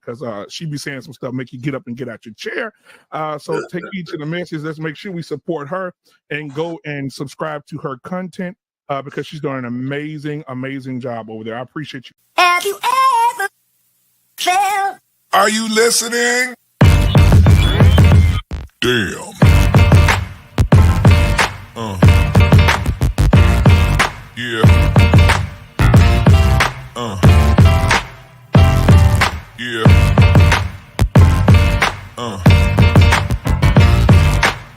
because she be saying some stuff make you get up and get out your chair. So take heed to the message. Let's make sure we support her and go and subscribe to her content because she's doing an amazing job over there. I appreciate you. Have you ever felt? Are you listening? Damn. Yeah. Yeah.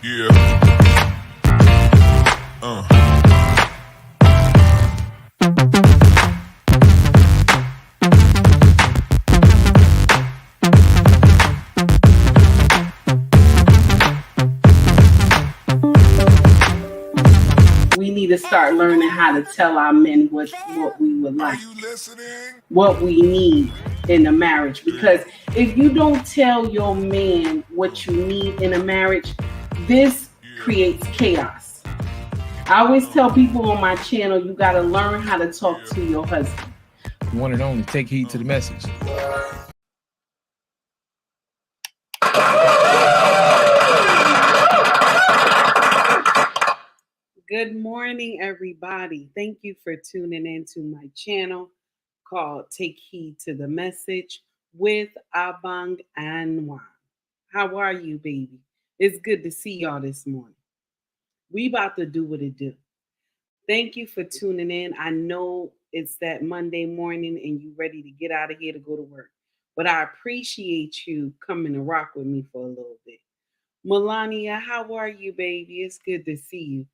Yeah. We need to start learning how to tell our men what we would like, what we need in a marriage. Because if you don't tell your man what you need in a marriage, this creates chaos. I always tell people on my channel, you got to learn how to talk to your husband. One and only, take heed to the message. Good morning, everybody. Thank you for tuning into my channel called Take Heed to the Message with Abang Anwar. How are you, baby? It's good to see y'all this morning. We about to do what it do. Thank you for tuning in. I know it's that Monday morning and you ready to get out of here to go to work, but I appreciate you coming to rock with me for a little bit. Melania, how are you, baby? It's good to see you.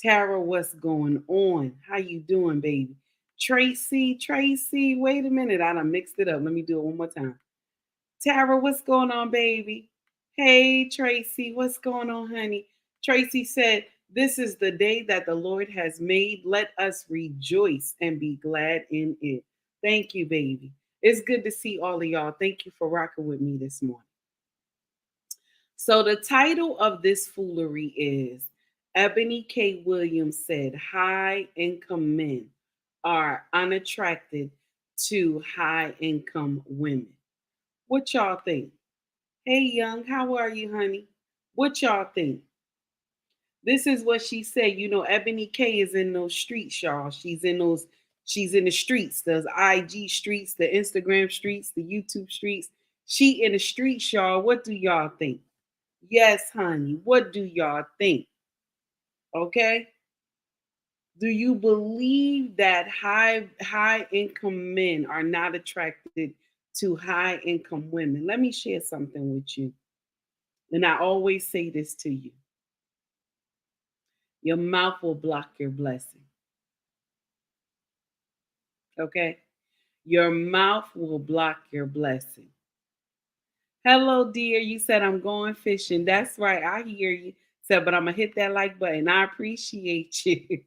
Tara, what's going on? How you doing, baby? Tracy, wait a minute. I done mixed it up. Let me do it one more time. Tara, what's going on, baby? Hey, Tracy, what's going on, honey? Tracy said, this is the day that the Lord has made. Let us rejoice and be glad in it. Thank you, baby. It's good to see all of y'all. Thank you for rocking with me this morning. So the title of this foolery is Ebony K. Williams said high-income men are unattracted to high-income women. What y'all think? Hey, Young, how are you, honey? What y'all think? This is what she said. You know, Ebony K is in those streets, y'all. She's in the streets, the IG streets, the Instagram streets, the YouTube streets. She in the streets, y'all. What do y'all think? Yes, honey. What do y'all think? Okay. Do you believe that high income men are not attracted to high income women? Let me share something with you. And I always say this to you. Your mouth will block your blessing. Okay? Your mouth will block your blessing. Hello, dear. You said I'm going fishing. That's right. I hear you. Said, but I'm going to hit that like button. I appreciate you.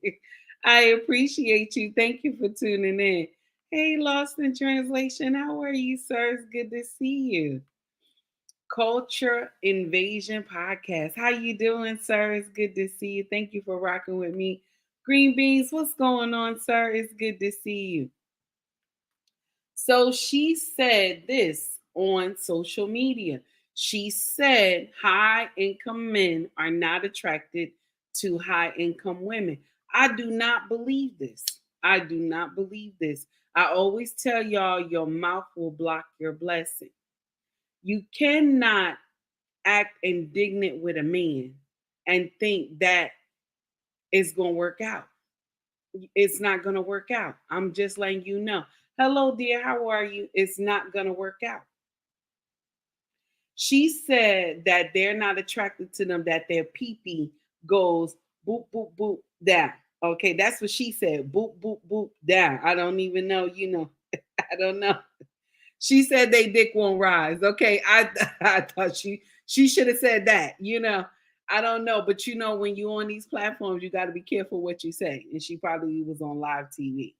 I appreciate you. Thank you for tuning in. Hey, Lost in Translation. How are you, sir? It's good to see you. Culture Invasion Podcast. How you doing, sir? It's good to see you. Thank you for rocking with me. Green Beans, what's going on, sir? It's good to see you. So she said this on social media. She said high-income men are not attracted to high-income women. I do not believe this. I do not believe this. I always tell y'all, your mouth will block your blessing. You cannot act indignant with a man and think that it's going to work out. It's not going to work out. I'm just letting you know. Hello, dear. How are you? It's not going to work out. She said that they're not attracted to them, that their pee-pee goes boop, boop, boop, down. Okay, that's what she said. Boop, boop, boop, down. I don't even know, I don't know. She said they dick won't rise. Okay, I thought she should have said that, I don't know. But when you're on these platforms, you got to be careful what you say. And she probably was on live TV.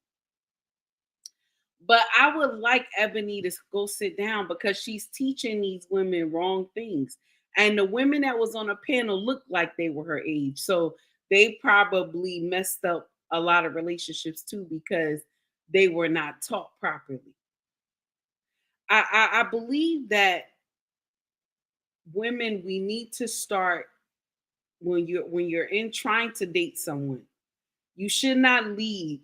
But I would like Ebony to go sit down because she's teaching these women wrong things. And the women that was on the panel looked like they were her age. So they probably messed up a lot of relationships too because they were not taught properly. I believe that women, we need to start when you're in trying to date someone. You should not lead.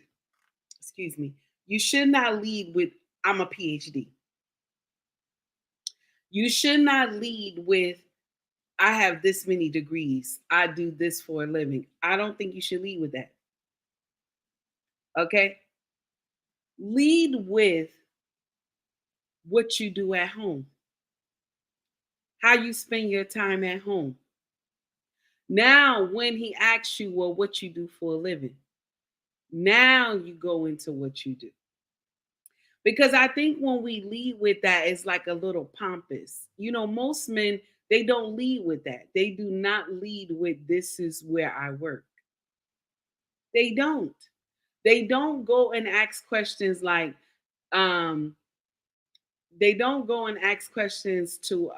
Excuse me. You should not lead with I'm a PhD. You should not lead with I have this many degrees. I do this for a living. I don't think you should lead with that. Okay? Lead with what you do at home, how you spend your time at home. Now, when he asks you, well, what you do for a living, now you go into what you do. Because I think when we lead with that, it's like a little pompous. Most men, they don't lead with that. They do not lead with this is where I work. They don't. They don't go and ask questions like, um, they don't go and ask questions to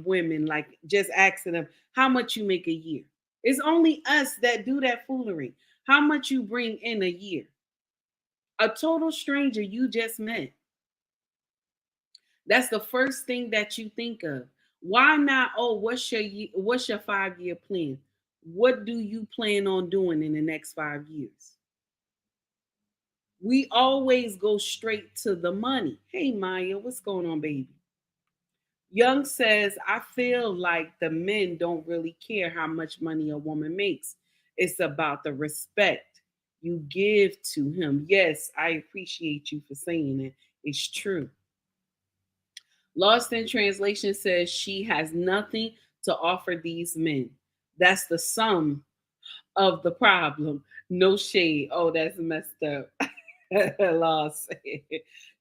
women, like just asking them how much you make a year. It's only us that do that foolery. How much you bring in a year? A total stranger you just met. That's the first thing that you think of. Why not? Oh, what's your 5-year plan? What do you plan on doing in the next 5 years? We always go straight to the money. Hey Maya, what's going on, baby? Young says, I feel like the men don't really care how much money a woman makes. It's about the respect you give to him. Yes, I appreciate you for saying it. It's true. Lost in Translation says she has nothing to offer these men. That's the sum of the problem. No shade. Oh, that's messed up. Lost.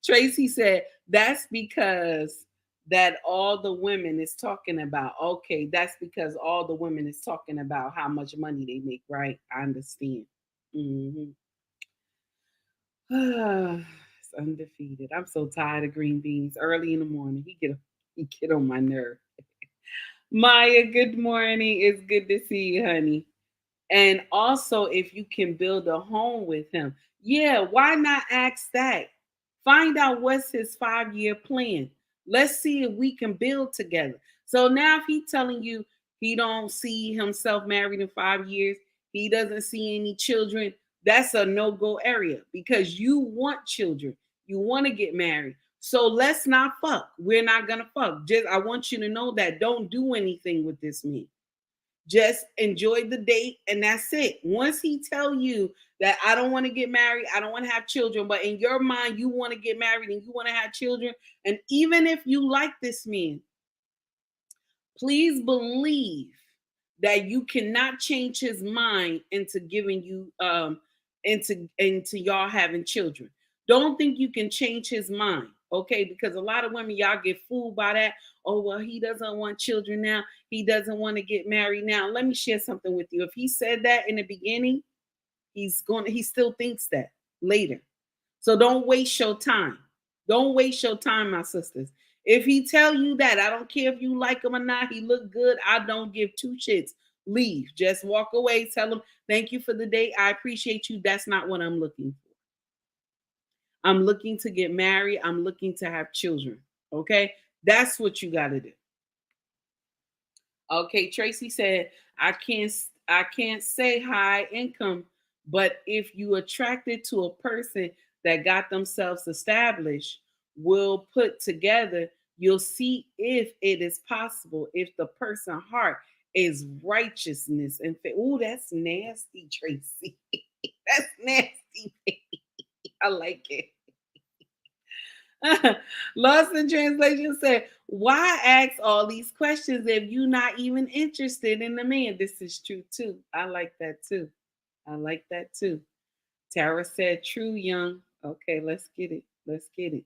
Tracy said, that's because that all the women is talking about. Okay, that's because all the women is talking about how much money they make, right? I understand. Mhm. It's undefeated. I'm so tired of green beans early in the morning. He get on my nerve. Maya, good morning. It's good to see you, honey. And also, if you can build a home with him, yeah, why not ask that? Find out what's his 5-year plan. Let's see if we can build together. So now, if he's telling you he don't see himself married in 5 years, he doesn't see any children, that's a no-go area because you want children. You want to get married. So let's not fuck. We're not gonna fuck. Just I want you to know that. Don't do anything with this man. Just enjoy the date and that's it. Once he tell you that I don't want to get married, I don't want to have children, but in your mind you want to get married and you want to have children, and even if you like this man, please believe that you cannot change his mind into giving you into y'all having children. Don't think you can change his mind, okay? Because a lot of women, y'all get fooled by that. Oh, well, he doesn't want children now. He doesn't want to get married now. Let me share something with you. If he said that in the beginning, he still thinks that later. So don't waste your time. Don't waste your time, my sisters. If he tell you that, I don't care if you like him or not, he look good, I don't give two shits. Leave. Just walk away. Tell him, thank you for the date. I appreciate you. That's not what I'm looking for. I'm looking to get married. I'm looking to have children. Okay? That's what you got to do. Okay, Tracy said, I can't say high income, but if you attracted to a person that got themselves established, will put together, you'll see if it is possible, if the person heart is righteousness and faith. Oh, that's nasty, Tracy. That's nasty. I like it. Lost in Translation said, why ask all these questions if you're not even interested in the man? This is true too. I like that too. I like that too. Tara said, true, young. Okay, let's get it. Let's get it.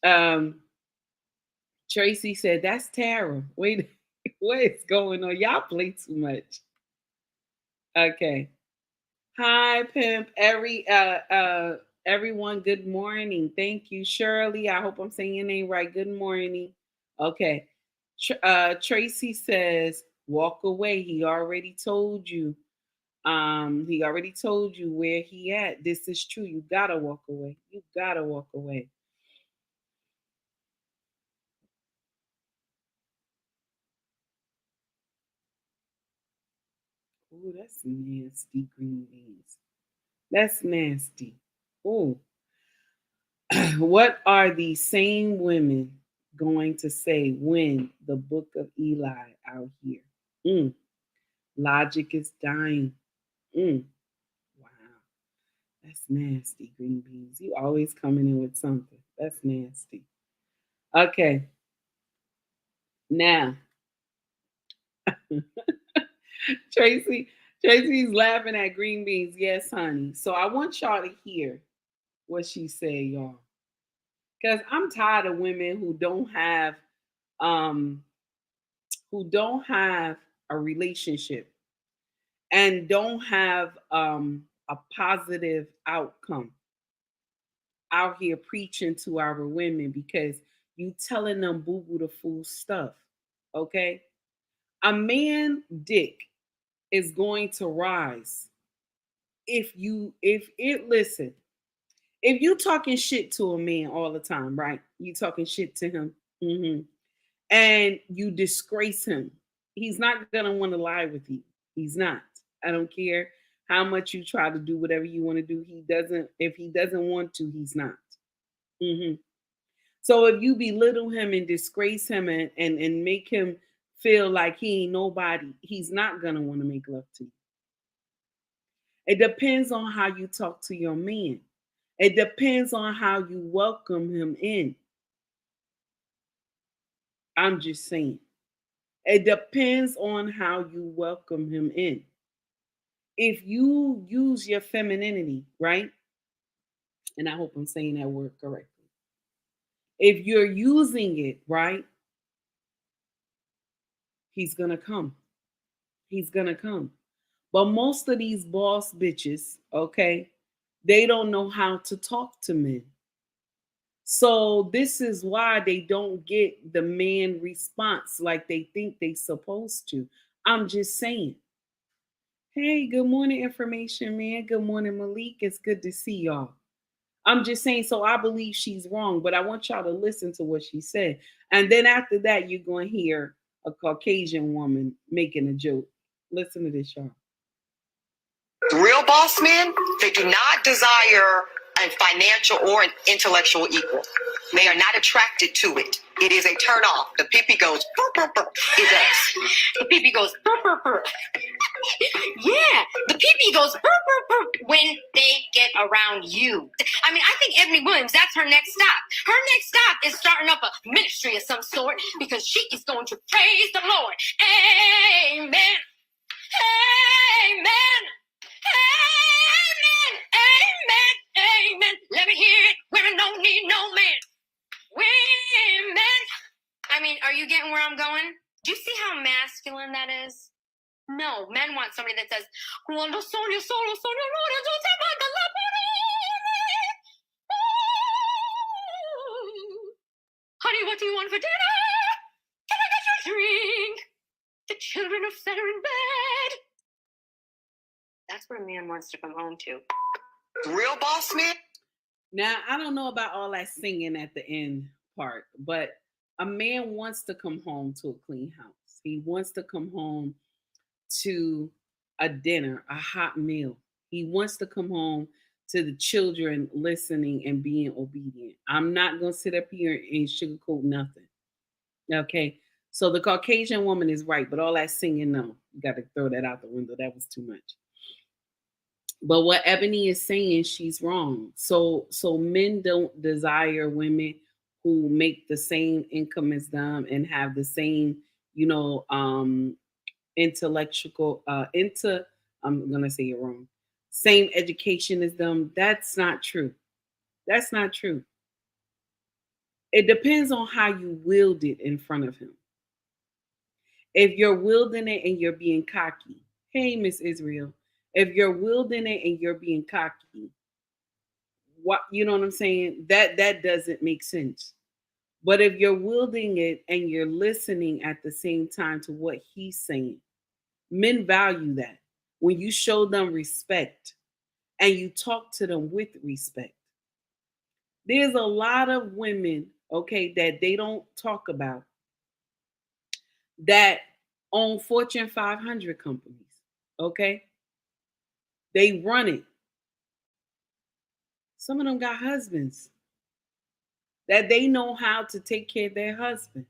Um, Tracy said, that's Tara. Wait, what is going on? Y'all play too much. Okay. Hi, pimp. Everyone, good morning. Thank you, Shirley. I hope I'm saying your name right. Good morning. Okay. Tracy says, walk away. He already told you. He already told you where he at. This is true. You gotta walk away. You gotta walk away. Oh, that's nasty, green beans. That's nasty. Oh, what are these same women going to say when the book of Eli out here? Mm, logic is dying. Mm, wow, that's nasty, green beans. You always coming in with something. That's nasty. Okay, now Tracy, Tracy's laughing at green beans. Yes, honey. So I want y'all to hear what she said, y'all. Because I'm tired of women um who don't have a relationship and don't have a positive outcome out here preaching to our women because you telling them boo boo the fool stuff. Okay? A man dick is going to rise if it listen, if you talking shit to a man all the time, right? You talking shit to him, and you disgrace him. He's not gonna want to lie with you. He's not. I don't care how much you try to do whatever you want to do. He doesn't. If he doesn't want to, he's not. hmm So if you belittle him and disgrace him and make him feel like he ain't nobody, he's not gonna want to make love to you. It depends on how you talk to your man. It depends on how you welcome him in. I'm just saying. It depends on how you welcome him in. If you use your femininity, right? And I hope I'm saying that word correctly. If you're using it, right? He's going to come. He's going to come. But most of these boss bitches, okay, they don't know how to talk to men. So this is why they don't get the man response like they think they supposed to. I'm just saying. Hey, good morning, information man. Good morning, Malik. It's good to see y'all. I'm just saying, so I believe she's wrong, but I want y'all to listen to what she said. And then after that, you're going to hear a Caucasian woman making a joke. Listen to this, y'all. Real boss men, they do not desire a financial or an intellectual equal. They are not attracted to it. It is a turn off. The pee goes, burr, burr, burr. It does. The pee goes, burr, burr, burr. Yeah, the pee goes, burr, burr, burr, when they get around you. I mean, I think Ebony Williams, that's her next stop. Her next stop is starting up a ministry of some sort because she is going to praise the Lord. Amen. Amen. Amen. Amen. Amen. Let me hear it. Women don't need no man. Women. I mean, are you getting where I'm going? Do you see how masculine that is? No, men want somebody that says, "Cuando soy solo, soy amore, yo te mando la pared." Honey, what do you want for dinner? Can I get your drink? The children are set in bed. That's what a man wants to come home to. Real boss man? Now, I don't know about all that singing at the end part, but a man wants to come home to a clean house. He wants to come home to a dinner, a hot meal. He wants to come home to the children listening and being obedient. I'm not going to sit up here and sugarcoat nothing. Okay. So the Caucasian woman is right, but all that singing, no. You got to throw that out the window. That was too much. But what Ebony is saying, she's wrong. So men don't desire women who make the same income as them and have the same, intellectual I'm gonna say it wrong. Same education as them. That's not true. That's not true. It depends on how you wield it in front of him. If you're wielding it and you're being cocky, hey Miss Israel, if you're wielding it and you're being cocky, what you know what I'm saying? That doesn't make sense. But if you're wielding it and you're listening at the same time to what he's saying, men value that. When you show them respect and you talk to them with respect. There's a lot of women, okay, that they don't talk about that own Fortune 500 companies, Okay? They run it. Some of them got husbands that they know how to take care of their husband.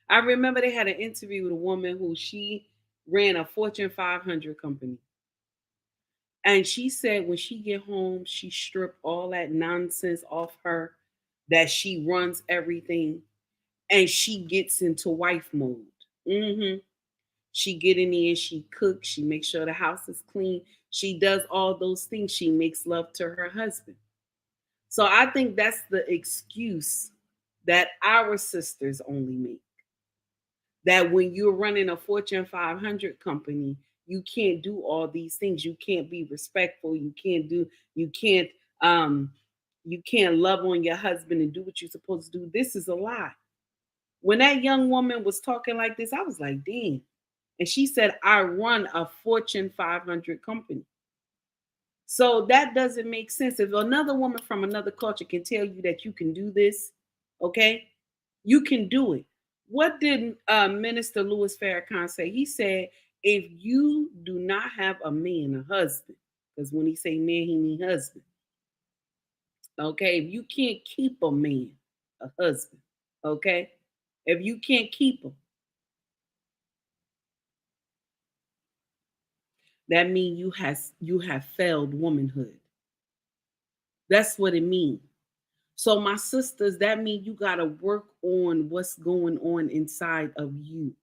I remember they had an interview with a woman who she ran a Fortune 500 company. And she said when she get home, she strip all that nonsense off her, that she runs everything, and she gets into wife mode. She get in there, she cooks, she makes sure the house is clean. She does all those things. She makes love to her husband. So I think that's the excuse that our sisters only make. That when you're running a Fortune 500 company, you can't do all these things. You can't be respectful. You can't, um, you can't love on your husband and do what you're supposed to do. This is a lie. When that young woman was talking like this, I was like, damn. And she said, I run a Fortune 500 company. So that doesn't make sense. If another woman from another culture can tell you that you can do this, okay, you can do it. What did Minister Louis Farrakhan say? He said, if you do not have a man, a husband, because when he say man, he mean husband. Okay, if you can't keep a man, a husband, okay, if you can't keep him, that means you have failed womanhood. That's what it means. So my sisters, that means you got to work on what's going on inside of you.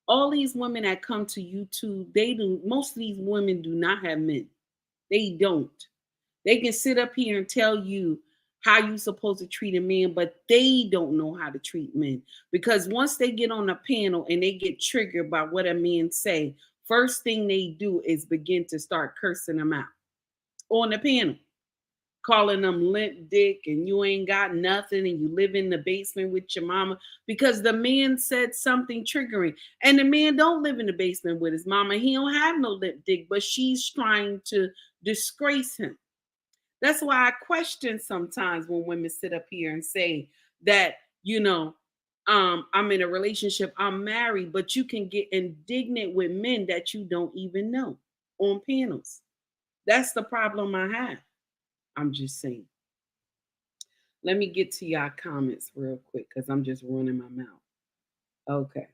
All these women that come to YouTube, most of these women do not have men. They don't. They can sit up here and tell you how you supposed to treat a man, but they don't know how to treat men. Because once they get on a panel and they get triggered by what a man say, first thing they do is begin to start cursing them out on the panel, calling them limp dick and you ain't got nothing and you live in the basement with your mama because the man said something triggering. And the man don't live in the basement with his mama. He don't have no limp dick, but she's trying to disgrace him. That's why I question sometimes when women sit up here and say that, I'm in a relationship, I'm married, but you can get indignant with men that you don't even know on panels. That's the problem I have. I'm just saying. Let me get to y'all comments real quick because I'm just running my mouth. Okay.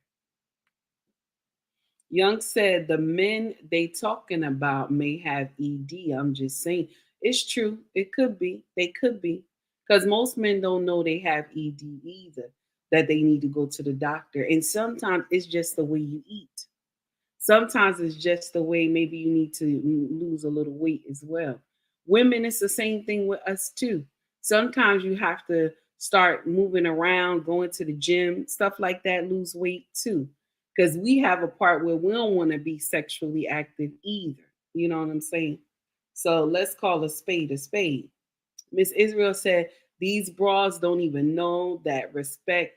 Young said the men they talking about may have ED. I'm just saying. It's true. It could be. They could be. Because most men don't know they have ED either, that they need to go to the doctor. And sometimes it's just the way you eat. Sometimes it's just the way maybe you need to lose a little weight as well. Women, it's the same thing with us too. Sometimes you have to start moving around, going to the gym, stuff like that, lose weight too. Because we have a part where we don't want to be sexually active either. You know what I'm saying? So let's call a spade a spade. Miss Israel said, these bras don't even know that respect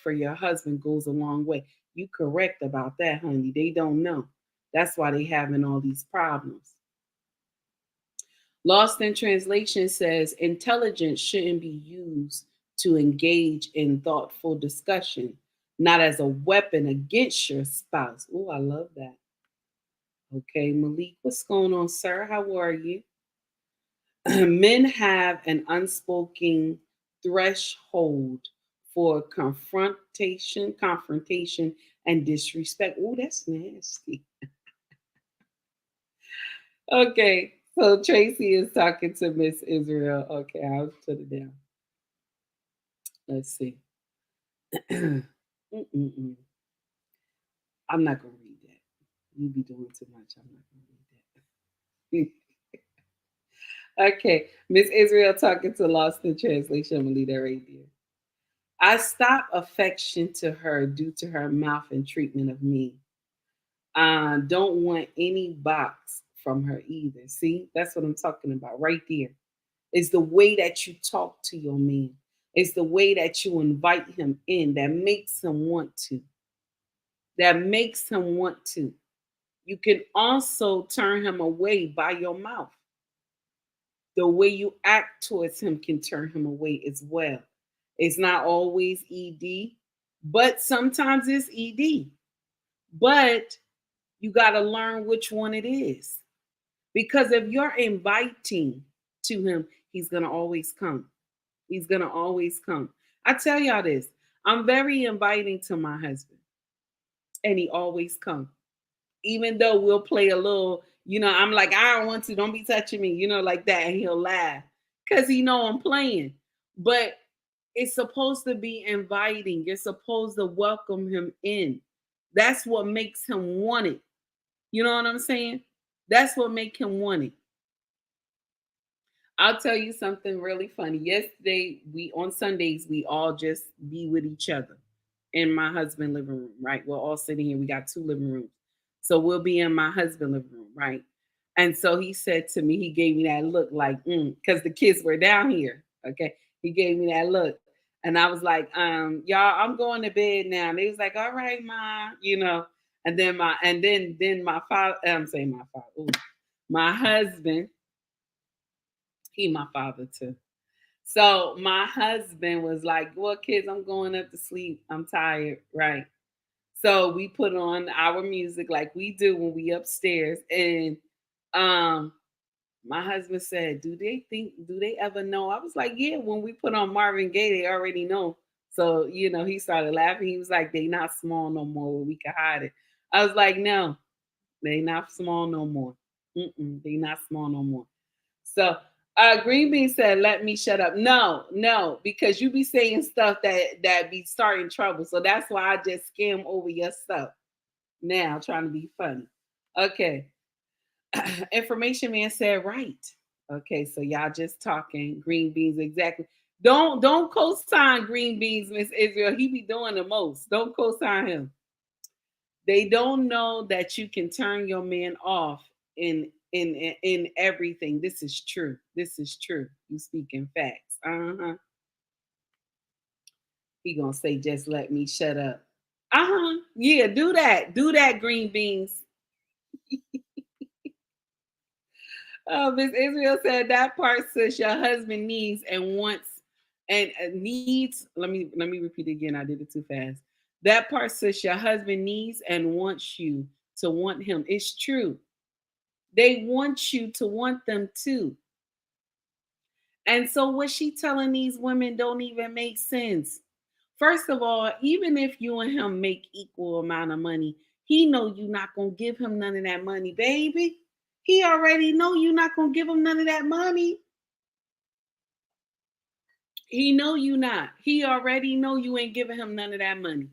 for your husband goes a long way. You correct about that, honey. They don't know. That's why they having all these problems. Lost in Translation says, intelligence shouldn't be used to engage in thoughtful discussion, not as a weapon against your spouse. Oh, I love that. Okay, Malik, what's going on, sir? How are you? Men have an unspoken threshold for confrontation, and disrespect. Oh, that's nasty. Okay, so Tracy is talking to Miss Israel. Okay, I'll put it down. Let's see. I'm not gonna read that. You be doing too much. I'm not gonna read that. Okay, Miss Israel talking to Lost in Translation. I'm gonna leave that right there. I stop affection to her due to her mouth and treatment of me. Don't want any box from her either. See, that's what I'm talking about right there. It's the way that you talk to your man. It's the way that you invite him in that makes him want to. That makes him want to. You can also turn him away by your mouth. The way you act towards him can turn him away as well. It's not always ED, but sometimes it's ED. But You got to learn which one it is. Because if you're inviting to him, he's going to always come. He's going to always come. I tell y'all this. I'm very inviting to my husband. And he always comes. Even though we'll play a little, I'm like, I don't want to, don't be touching me, like that. And he'll laugh because he know I'm playing. But it's supposed to be inviting. You're supposed to welcome him in. That's what makes him want it. You know what I'm saying? That's what makes him want it. I'll tell you something really funny. Yesterday, on Sundays, we all just be with each other in my husband's living room, right? We're all sitting here. We got 2 living rooms. So we'll be in my husband's living room, right? And so he said to me, he gave me that look like, because the kids were down here. Okay. He gave me that look. And I was like, y'all, I'm going to bed now. And he was like, all right, Ma, And then my father, I'm saying my father, my husband, he my father too. So my husband was like, well, kids, I'm going up to sleep. I'm tired, right? So we put on our music like we do when we upstairs. And my husband said, do they ever know? I was like, yeah, when we put on Marvin Gaye, they already know. So, he started laughing. He was like, they not small no more. We can hide it. I was like, no, they not small no more. They not small no more. So Green Bean said, let me shut up. No, because you be saying stuff that be starting trouble. So that's why I just skim over your stuff now, trying to be funny. Okay. Information Man said, right. Okay, so y'all just talking. Green Beans, exactly. Don't co-sign Green Beans, Miss Israel. He be doing the most. Don't co-sign him. They don't know that you can turn your man off in everything. This is true. This is true. You speaking facts. He gonna say, just let me shut up. Yeah, do that. Do that, Green Beans. Miss Israel said that part says your husband needs and wants and needs. Let me repeat it again. I did it too fast. That part says your husband needs and wants you to want him. It's true. They want you to want them too. And so what she telling these women don't even make sense. First of all, even if you and him make equal amount of money, he know you're not gonna give him none of that money, baby. He already know you're not gonna give him none of that money. He know you not. He already know you ain't giving him none of that money.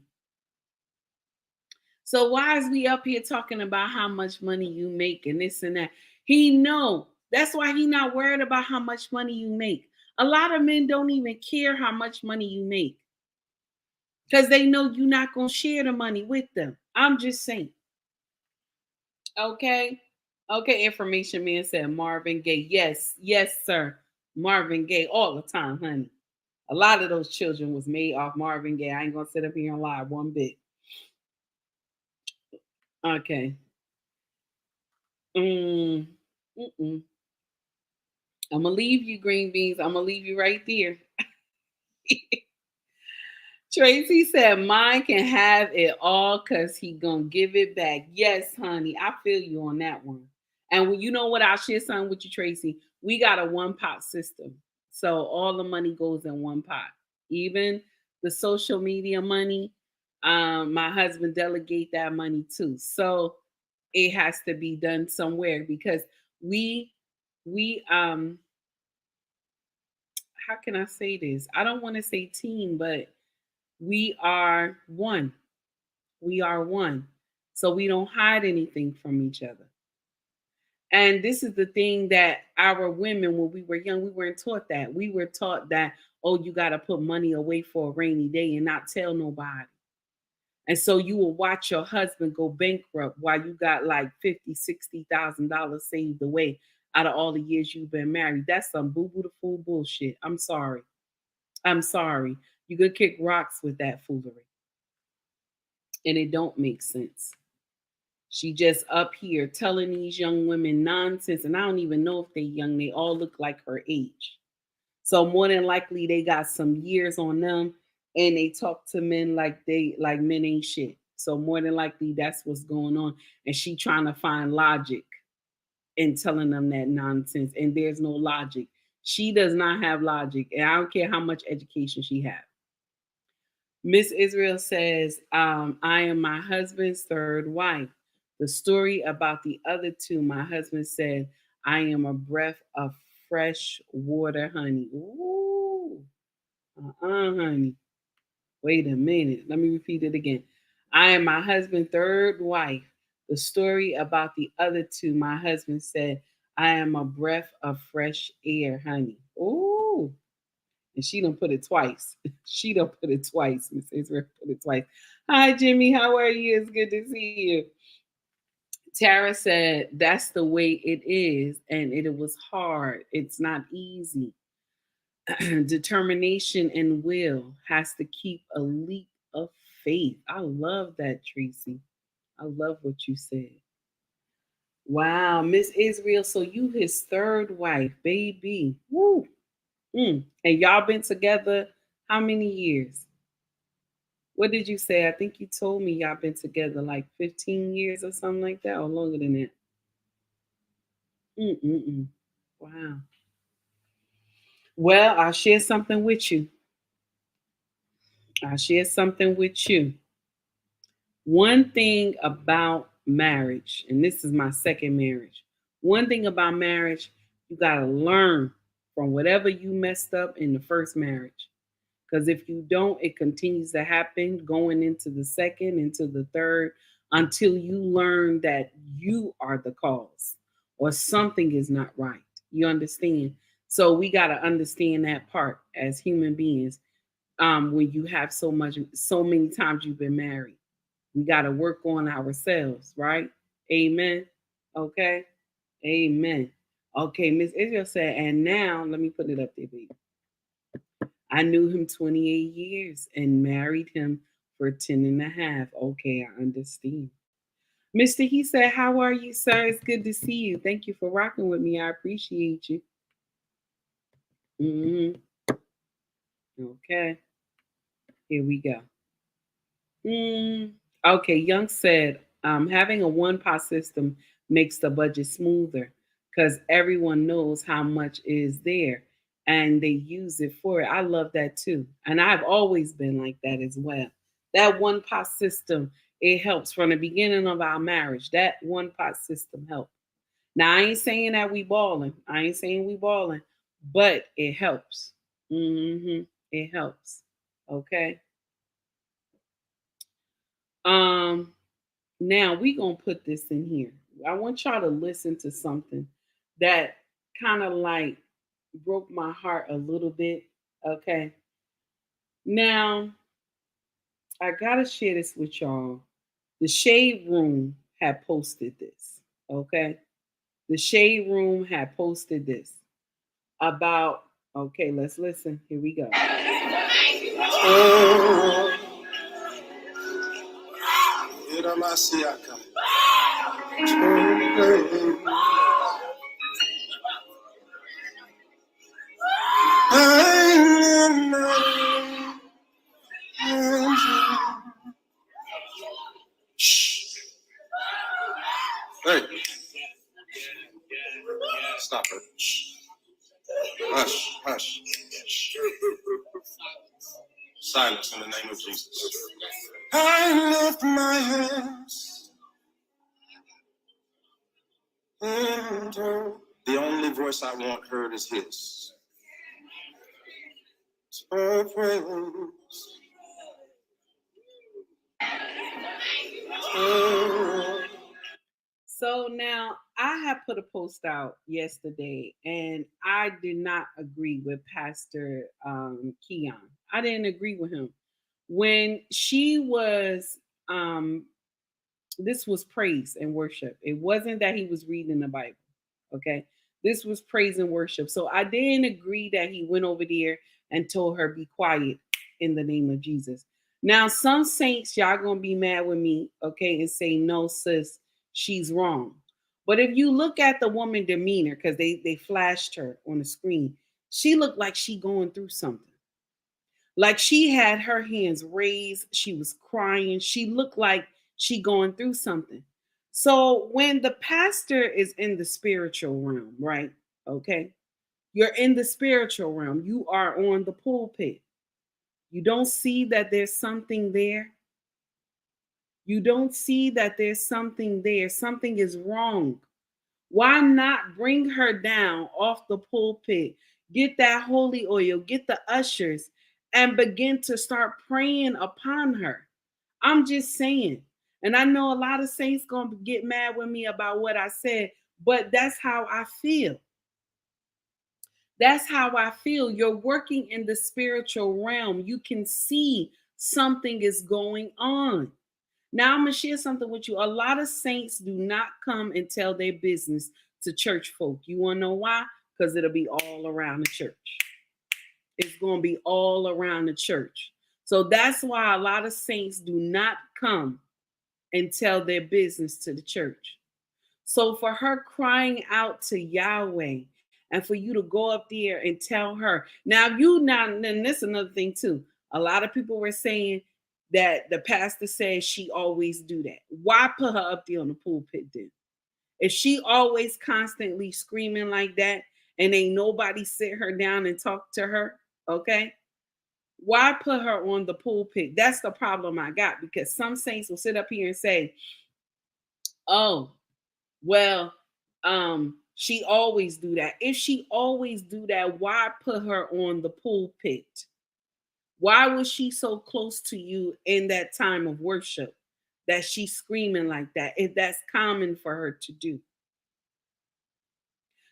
So why is we up here talking about how much money you make and this and that? He know. That's why he not worried about how much money you make. A lot of men don't even care how much money you make because they know you're not going to share the money with them. I'm just saying. Okay. Information Man said Marvin Gaye. Yes, sir. Marvin Gaye all the time, honey. A lot of those children was made off Marvin Gaye. I ain't going to sit up here and lie one bit. Okay. I'm going to leave you, Green Beans. I'm going to leave you right there. Tracy said, mine can have it all because he going to give it back. Yes, honey. I feel you on that one. And you know what? I'll share something with you, Tracy. We got a one-pot system. So all the money goes in one pot. Even the social media money, my husband delegate that money too. So it has to be done somewhere because we how can I say this? I don't want to say team, but we are one. We are one. So we don't hide anything from each other. And this is the thing that our women, when we were young, we weren't taught that. We were taught that, oh, you got to put money away for a rainy day and not tell nobody. And so you will watch your husband go bankrupt while you got like $50,000, $60,000 saved away out of all the years you've been married. That's some boo-boo the fool bullshit. I'm sorry. You could kick rocks with that foolery. And it don't make sense. She just up here telling these young women nonsense. And I don't even know if they young. They all look like her age. So more than likely they got some years on them and they talk to men like men ain't shit. So more than likely, that's what's going on. And she trying to find logic in telling them that nonsense. And there's no logic. She does not have logic. And I don't care how much education she has. Miss Israel says, I am my husband's third wife. The story about the other two, my husband said, I am a breath of fresh water, honey. Ooh. Honey. Wait a minute. Let me repeat it again. I am my husband's third wife. The story about the other two, my husband said, I am a breath of fresh air, honey. Ooh. And she done put it twice. She done put it twice. Miss Israel put it twice. Hi, Jimmy. How are you? It's good to see you. Tara said, that's the way it is. And it was hard. It's not easy. Determination and will has to keep a leap of faith. I love that, Tracy. I love what you said. Wow, Miss Israel. So you his third wife, baby. Woo. And y'all been together how many years? What did you say? I think you told me y'all been together like 15 years or something like that, or longer than that. Wow. Well, I'll share something with you. One thing about marriage, and this is my second marriage. One thing about marriage, you got to learn from whatever you messed up in the first marriage. Because if you don't, it continues to happen going into the second, into the third, until you learn that you are the cause or something is not right. You understand? So we got to understand that part as human beings. When you have so many times you've been married, we got to work on ourselves, right? Amen. Okay. Amen. Okay. Miss Israel said, and now let me put it up there, baby. I knew him 28 years and married him for 10 and a half. Okay, I understand. Mr. He said, how are you, sir? It's good to see you. Thank you for rocking with me. I appreciate you. Okay. Here we go. Okay, Young said, having a one-pot system makes the budget smoother because everyone knows how much is there and they use it for it. I love that too. And I've always been like that as well. That one-pot system, it helps from the beginning of our marriage. That one-pot system helps. Now, I ain't saying that we balling. But it helps. It helps. Okay. Now we gonna put this in here. I want y'all to listen to something that kind of like broke my heart a little bit. Okay. Now I gotta share this with y'all. The Shade Room had posted this. Okay. The Shade Room had posted this about. Okay, let's listen. Here we go. Hey, stop it. Hush, hush. Silence in the name of Jesus. I lift my hands. The only voice I want heard is his. So praise. So now I have put a post out yesterday and I did not agree with Pastor Keon. I didn't agree with him. When she was, this was praise and worship. It wasn't that he was reading the Bible. Okay. This was praise and worship. So I didn't agree that he went over there and told her, be quiet in the name of Jesus. Now, some saints, y'all gonna be mad with me, okay, and say, no, sis, she's wrong. But if you look at the woman demeanor, because they flashed her on the screen, she looked like she going through something. Like she had her hands raised. She was crying. She looked like She going through something. So when the pastor is in the spiritual realm, right? Okay. You're in the spiritual realm. You are on the pulpit. You don't see that there's something there. You don't see that there's something there. Something is wrong. Why not bring her down off the pulpit? Get that holy oil, get the ushers, and begin to start praying upon her. I'm just saying. And I know a lot of saints going to get mad with me about what I said, but that's how I feel. That's how I feel. You're working in the spiritual realm. You can see something is going on. Now, I'm going to share something with you. A lot of saints do not come and tell their business to church folk. You want to know why? Because it'll be all around the church. It's going to be all around the church. So that's why a lot of saints do not come and tell their business to the church. So for her crying out to Yahweh and for you to go up there and tell her, now and this is another thing too. A lot of people were saying that the pastor says she always do that. Why put her up there on the pulpit then? If she always constantly screaming like that and ain't nobody sit her down and talk to her, okay? Why put her on the pulpit? That's the problem I got, because some saints will sit up here and say, oh, well, she always do that. If she always do that, why put her on the pulpit? Why was she so close to you in that time of worship that she's screaming like that, if that's common for her to do?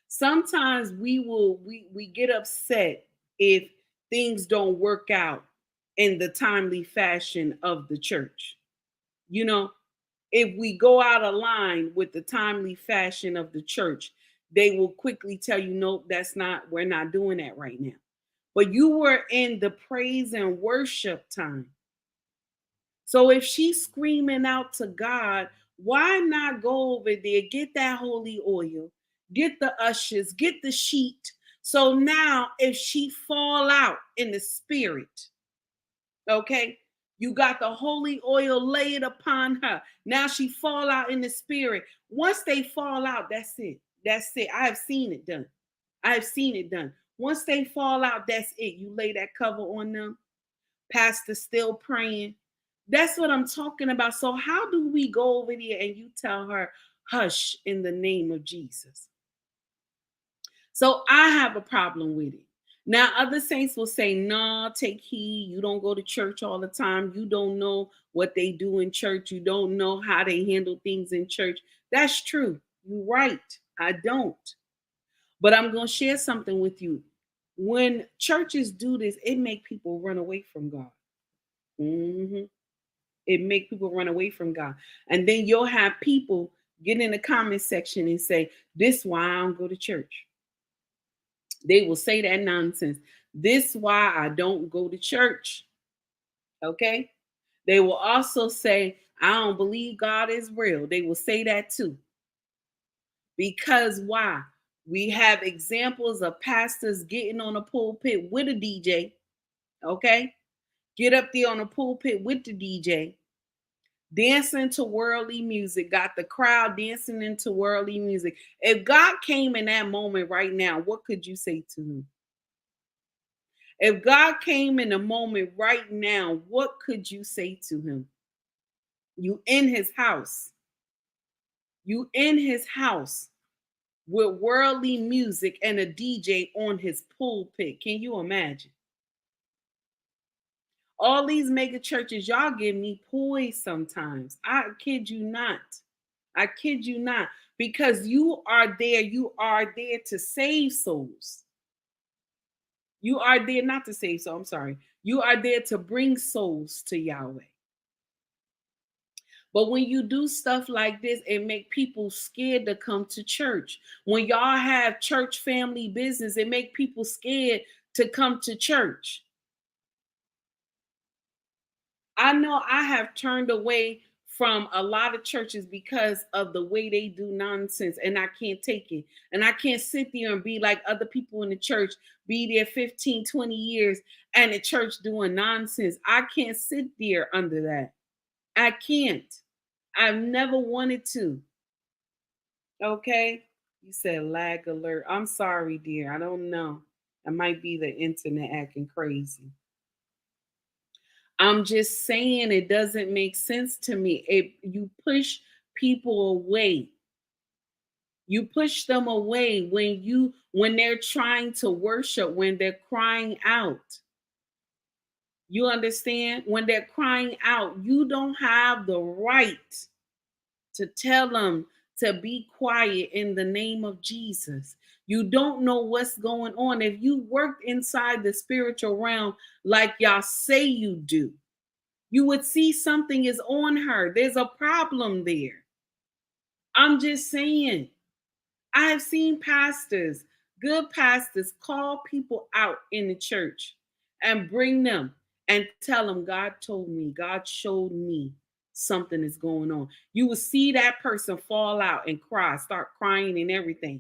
Sometimes we get upset if things don't work out in the timely fashion of the church. You know, if we go out of line with the timely fashion of the church, they will quickly tell you, nope, we're not doing that right now. But you were in the praise and worship time. So if she's screaming out to God, why not go over there, get that holy oil, get the ushers, get the sheet. So now if she fall out in the spirit, okay, you got the holy oil laid upon her. Now she fall out in the spirit. Once they fall out, that's it. That's it. I have seen it done. I have seen it done. Once they fall out, that's it. You lay that cover on them. Pastor still praying. That's what I'm talking about. So how do we go over there and you tell her, hush in the name of Jesus? So I have a problem with it. Now, other saints will say, no, take heed. You don't go to church all the time. You don't know what they do in church. You don't know how they handle things in church. That's true. You're right. I don't. But I'm going to share something with you. When churches do this, it make people run away from God. It make people run away from God. And then you'll have people get in the comment section and say, this is why I don't go to church. They will say that nonsense. This is why I don't go to church. Okay? They will also say, I don't believe God is real. They will say that too. Because why? We have examples of pastors getting on a pulpit with a DJ. Okay? Get up there on a pulpit with the DJ, dancing to worldly music, got the crowd dancing into worldly music. If God came in that moment right now, what could you say to him? If God came in a moment right now, what could you say to him? You in his house. You in his house with worldly music and a DJ on his pulpit. Can you imagine? All these mega churches, y'all give me poise sometimes. I kid you not. I kid you not. Because you are there to save souls. You are there not to save souls, I'm sorry. You are there to bring souls to Yahweh. But when you do stuff like this, it make people scared to come to church. When y'all have church family business, it make people scared to come to church. I know I have turned away from a lot of churches because of the way they do nonsense, and I can't take it. And I can't sit there and be like other people in the church, be there 15, 20 years, and the church doing nonsense. I can't sit there under that. I can't. I've never wanted to. Okay? You said lag alert. I'm sorry, dear. I don't know. It might be the internet acting crazy. I'm just saying it doesn't make sense to me. You push people away. You push them away when they're trying to worship, when they're crying out. You understand? When they're crying out, you don't have the right to tell them to be quiet in the name of Jesus. You don't know what's going on. If you worked inside the spiritual realm like y'all say you do, you would see something is on her. There's a problem there. I'm just saying. I have seen pastors, good pastors, call people out in the church and bring them and tell them, God told me, God showed me something is going on. You will see that person fall out and cry, start crying and everything.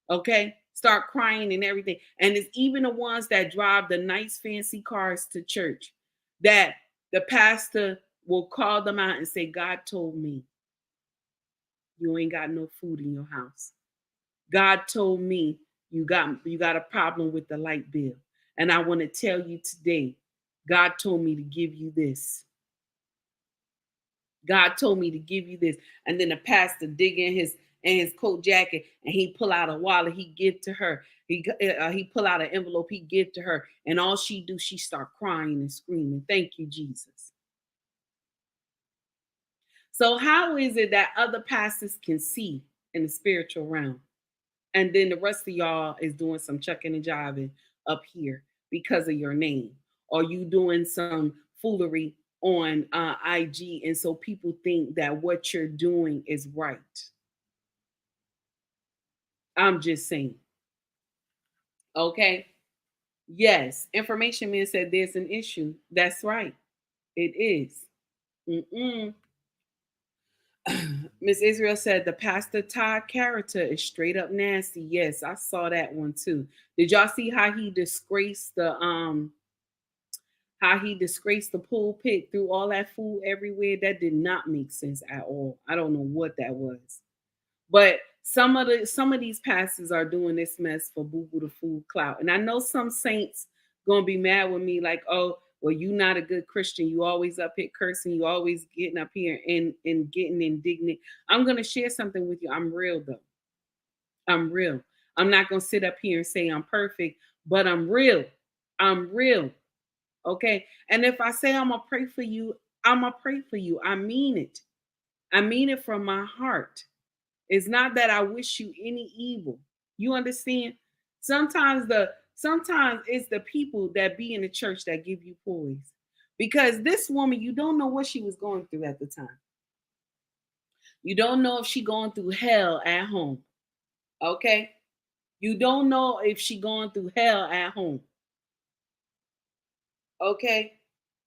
Okay? Start crying and everything. And it's even the ones that drive the nice, fancy cars to church that the pastor will call them out and say, God told me you ain't got no food in your house. God told me you got a problem with the light bill. And I want to tell you today, God told me to give you this. God told me to give you this. And then the pastor dig in his coat jacket and he pull out a wallet, he give to her. He pull out an envelope, he give to her. And all she do, she start crying and screaming. Thank you, Jesus. So how is it that other pastors can see in the spiritual realm? And then the rest of y'all is doing some chucking and jiving up here because of your name. Or you doing some foolery on IG. And so people think that what you're doing is right. I'm just saying. Okay. Yes. Information man said there's an issue. That's right. It is. Miss Israel said the Pastor Todd character is straight up nasty. Yes, I saw that one too. Did y'all see how he disgraced the pulpit, threw all that food everywhere? That did not make sense at all. I don't know what that was. But some of these pastors are doing this mess for boo boo the food clout. And I know some saints gonna be mad with me, like, oh, well, you not a good Christian. You always up here cursing. You always getting up here and getting indignant. I'm gonna share something with you. I'm real though. I'm real. I'm not gonna sit up here and say I'm perfect, but I'm real. I'm real. Okay. And if I say I'm gonna pray for you, I'm gonna pray for you. I mean it. I mean it from my heart. It's not that I wish you any evil. You understand? Sometimes it's the people that be in the church that give you poise. Because this woman, you don't know what she was going through at the time. You don't know if she going through hell at home. Okay? You don't know if she going through hell at home. Okay?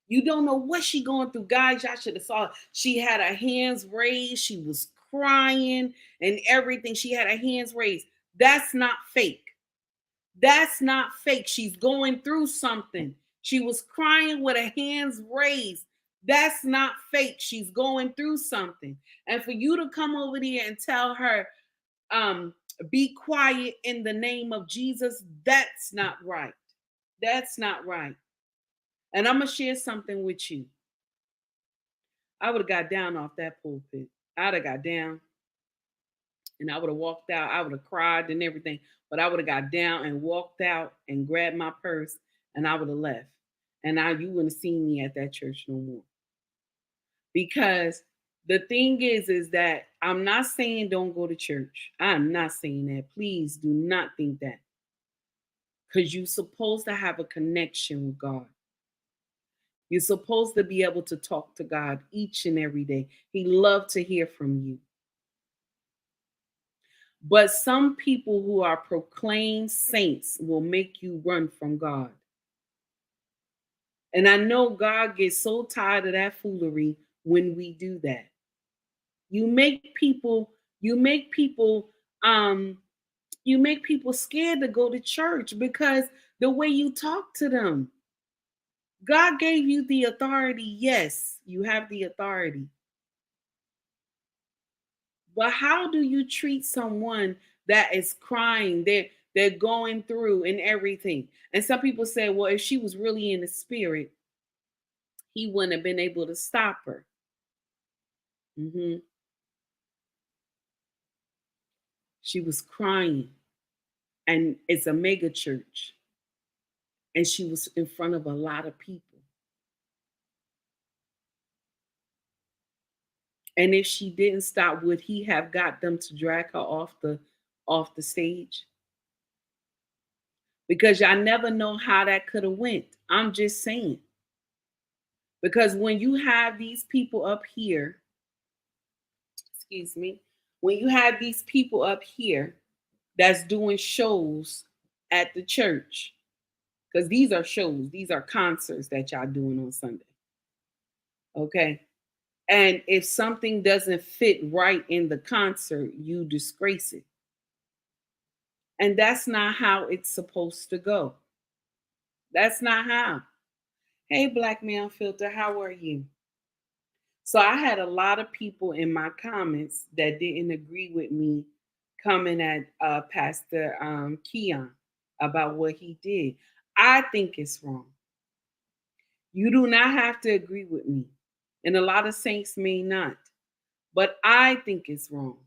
You don't know what she going through. Guys, y'all should have saw. She had her hands raised. She was crying and everything. She had her hands raised. That's not fake. That's not fake. She's going through something. She was crying with her hands raised. That's not fake. She's going through something. And for you to come over there and tell her, be quiet in the name of Jesus, that's not right. That's not right. And I'm going to share something with you. I would have got down off that pulpit. I'd have got down and I would have walked out. I would have cried and everything, but I would have got down and walked out and grabbed my purse and I would have left. And now you wouldn't have seen me at that church no more. Because the thing is that I'm not saying don't go to church. I'm not saying that. Please do not think that. Because you're supposed to have a connection with God. You're supposed to be able to talk to God each and every day. He loves to hear from you. But some people who are proclaimed saints will make you run from God. And I know God gets so tired of that foolery when we do that. You make people scared to go to church because the way you talk to them. God gave you the authority. Yes, you have the authority. But how do you treat someone that is crying? They're going through and everything. And some people say, well, if she was really in the spirit, he wouldn't have been able to stop her. Mhm. She was crying, and it's a mega church, and she was in front of a lot of people. And if she didn't stop, would he have got them to drag her off the stage? Because y'all never know how that could have went. I'm just saying. Because when you have these people up here, excuse me, when you have these people up here that's doing shows at the church, because these are shows, these are concerts that y'all doing on Sunday. Okay. And if something doesn't fit right in the concert, you disgrace it. And that's not how it's supposed to go. That's not how. Hey, Black Man Filter, how are you? So I had a lot of people in my comments that didn't agree with me coming at Pastor Keon about what he did. I think it's wrong. You do not have to agree with me. And a lot of saints may not. But I think it's wrong.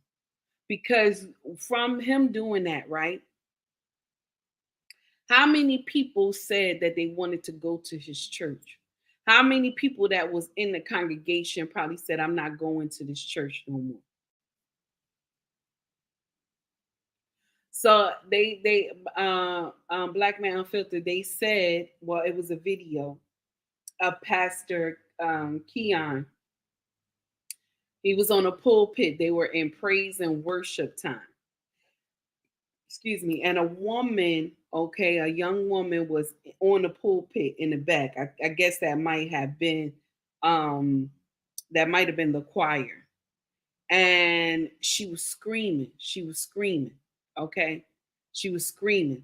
Because from him doing that, right? How many people said that they wanted to go to his church? How many people that was in the congregation probably said, I'm not going to this church no more? So they Black Man Unfiltered, they said, well, it was a video of Pastor Keon. He was on a pulpit. They were in praise and worship time. Excuse me. And a woman, okay, a young woman was on the pulpit in the back. I guess um that might have been the choir. And she was screaming. She was screaming. Okay. She was screaming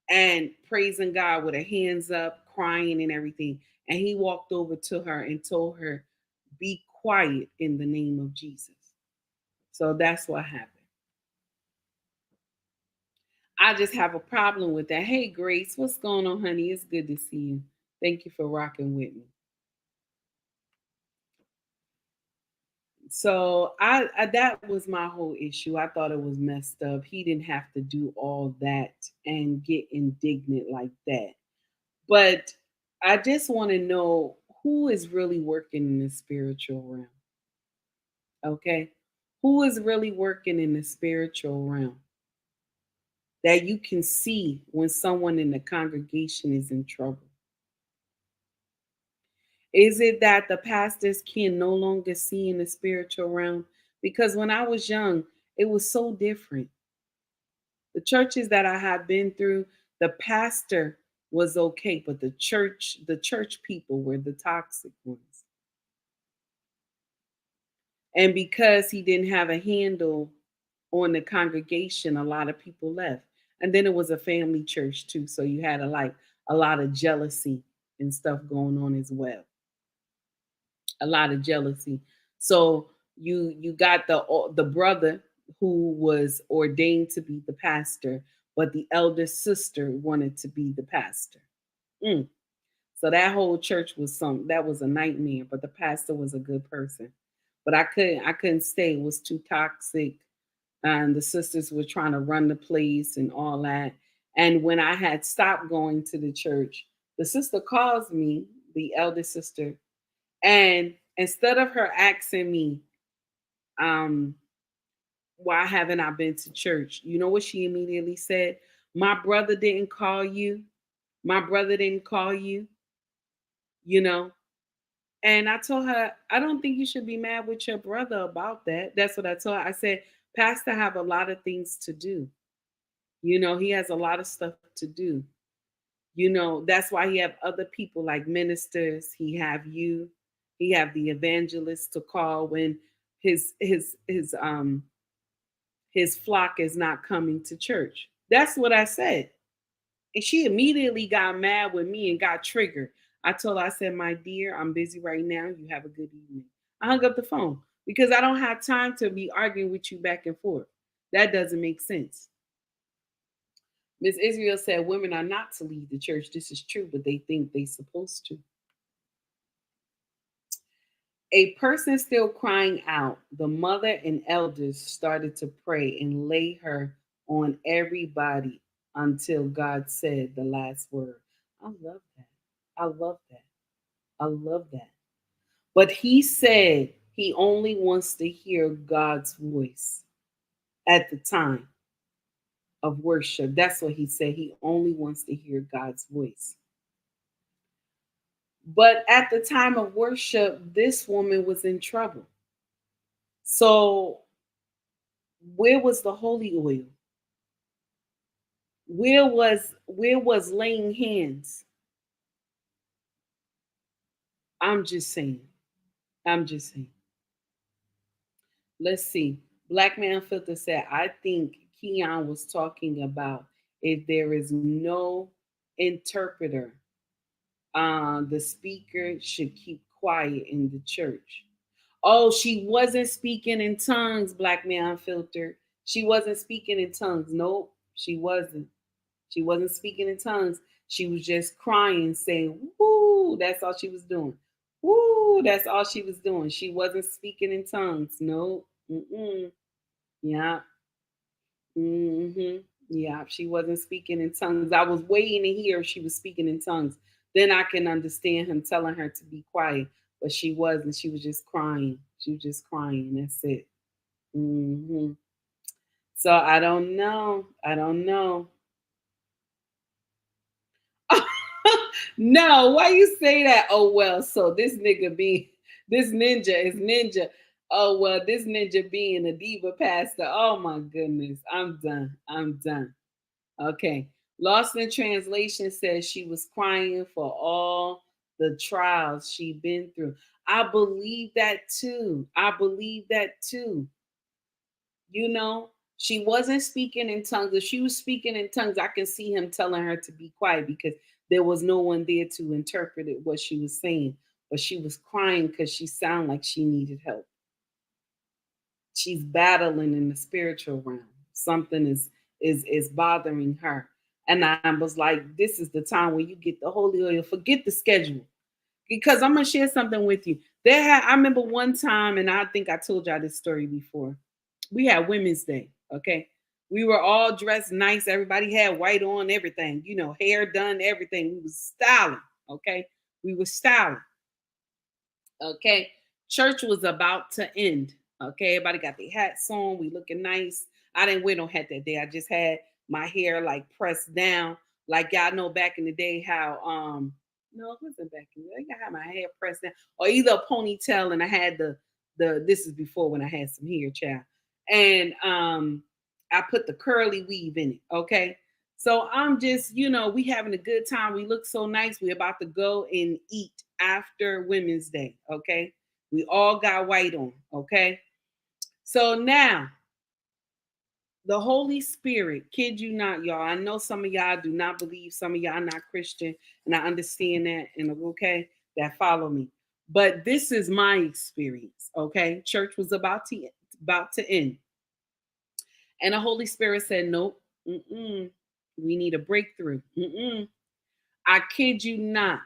and praising God with her hands up, crying and everything. And he walked over to her and told her, be quiet in the name of Jesus. So that's what happened. I just have a problem with that. Hey, Grace, what's going on, honey? It's good to see you. Thank you for rocking with me. So I that was my whole issue. I thought it was messed up. He didn't have to do all that and get indignant like that. But I just want to know who is really working in the spiritual realm. Okay? Who is really working in the spiritual realm? That you can see when someone in the congregation is in trouble. Is it that the pastors can no longer see in the spiritual realm? Because when I was young, it was so different. The churches that I have been through, the pastor was okay, but the church people were the toxic ones. And because he didn't have a handle on the congregation, a lot of people left. And then it was a family church too, so you had a lot of jealousy and stuff going on as well. A lot of jealousy. So you got the brother who was ordained to be the pastor, but the eldest sister wanted to be the pastor. Mm. So that whole church was that was a nightmare. But the pastor was a good person. But I couldn't stay. It was too toxic. And the sisters were trying to run the place and all that. And when I had stopped going to the church, the sister calls me, the eldest sister, and instead of her asking me, um, why haven't I been to church? You know what she immediately said? My brother didn't call you. My brother didn't call you, you know? And I told her, I don't think you should be mad with your brother about that. That's what I told her. I said, Pastor have a lot of things to do. You know, he has a lot of stuff to do. You know, that's why he have other people like ministers. He have you. He have the evangelist to call when his flock is not coming to church. That's what I said. And she immediately got mad with me and got triggered. I told her, I said, my dear, I'm busy right now. You have a good evening. I hung up the phone. because I don't have time to be arguing with you back and forth. That doesn't make sense. Miss Israel said women are not to lead the church. This is true, but they think they're supposed to. A person still crying out. The mother and elders started to pray and lay her on everybody until God said the last word. I love that. I love that. I love that. But he said he only wants to hear God's voice at the time of worship. That's what he said. He only wants to hear God's voice. But at the time of worship, this woman was in trouble. So, where was the holy oil? Where was laying hands? I'm just saying. I'm just saying. Let's see. Black Man Filter said, I think Keon was talking about if there is no interpreter, the speaker should keep quiet in the church. Oh, she wasn't speaking in tongues, Black Man Filter. She wasn't speaking in tongues. Nope, she wasn't. She wasn't speaking in tongues. She was just crying, saying, woo, that's all she was doing. Woo, that's all she was doing. She wasn't speaking in tongues. No. Mm-mm. Yeah. Mm-hmm. Yeah, she wasn't speaking in tongues. I was waiting to hear if she was speaking in tongues. Then I can understand him telling her to be quiet. But she wasn't. She was just crying. She was just crying. That's it. Mm-hmm. So I don't know. I don't know. No, why you say that? Oh well, so this ninja is ninja. Oh well, this ninja being a diva pastor. Oh my goodness, I'm done. I'm done. Okay. Lost in Translation says she was crying for all the trials she'd been through. I believe that too. I believe that too. You know, she wasn't speaking in tongues. If she was speaking in tongues, I can see him telling her to be quiet because there was no one there to interpret it, what she was saying. But she was crying because she sounded like she needed help. She's battling in the spiritual realm. Something is bothering her. And I was like, this is the time when you get the holy oil. Forget the schedule. Because I'm gonna share something with you. I remember one time, and I think I told y'all this story before. We had Women's Day, okay? We were all dressed nice. Everybody had white on, everything, hair done, everything. We was styling, okay? We were styling, okay? Church was about to end, okay? Everybody got their hats on. We looking nice. I didn't wear no hat that day. I just had my hair like pressed down, like y'all know back in the day how no, it wasn't back in the day. I had my hair pressed down, or either a ponytail, and I had the this is before when I had some hair, child, and I put the curly weave in it. Okay, so I'm just we having a good time. We look so nice. We about to go and eat after Women's Day. Okay, we all got white on. Okay, so now the Holy Spirit, kid you not, y'all. I know some of y'all do not believe, some of y'all not Christian, and I understand that, and okay, that follow me. But this is my experience, okay? Church was about to end. And the Holy Spirit said, nope, we need a breakthrough. I kid you not.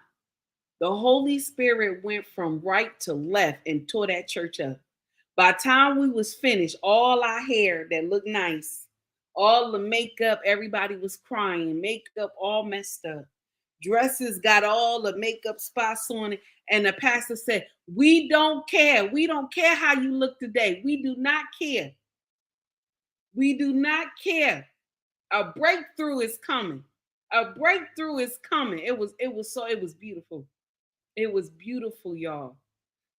The Holy Spirit went from right to left and tore that church up. By the time we was finished, all our hair that looked nice, all the makeup, everybody was crying, makeup all messed up. Dresses got all the makeup spots on it. And the pastor said, we don't care. We don't care how you look today. We do not care. We do not care. A breakthrough is coming. A breakthrough is coming. It was beautiful. It was beautiful, y'all.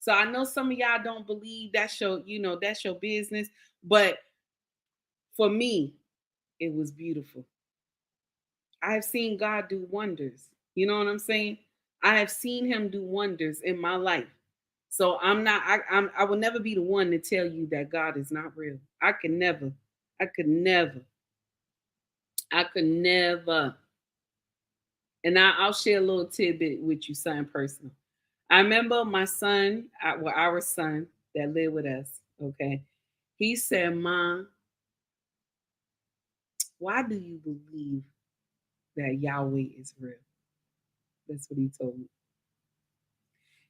So I know some of y'all don't believe that's your business, but for me, it was beautiful. I have seen God do wonders. You know what I'm saying? I have seen him do wonders in my life. So I will never be the one to tell you that God is not real. I could never. And I'll share a little tidbit with you, son, personal. I remember my son, our son that live with us, okay, he said, "Ma, why do you believe that Yahweh is real?" That's what he told me.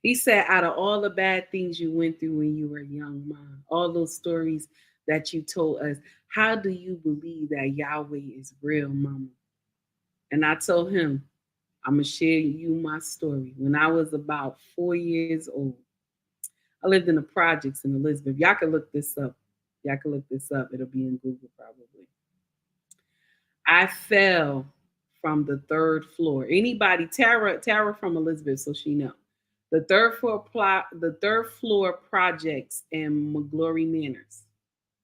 He said, out of all the bad things you went through when you were young, Mom, all those stories that you told us, how do you believe that Yahweh is real, Mama? And I told him, I'm going to share you my story. When I was about 4 years old, I lived in the projects in Elizabeth. Y'all can look this up. Y'all can look this up. It'll be in Google probably. I fell from the third floor. Anybody, Tara from Elizabeth, so she know. The third floor projects in McGlory Manors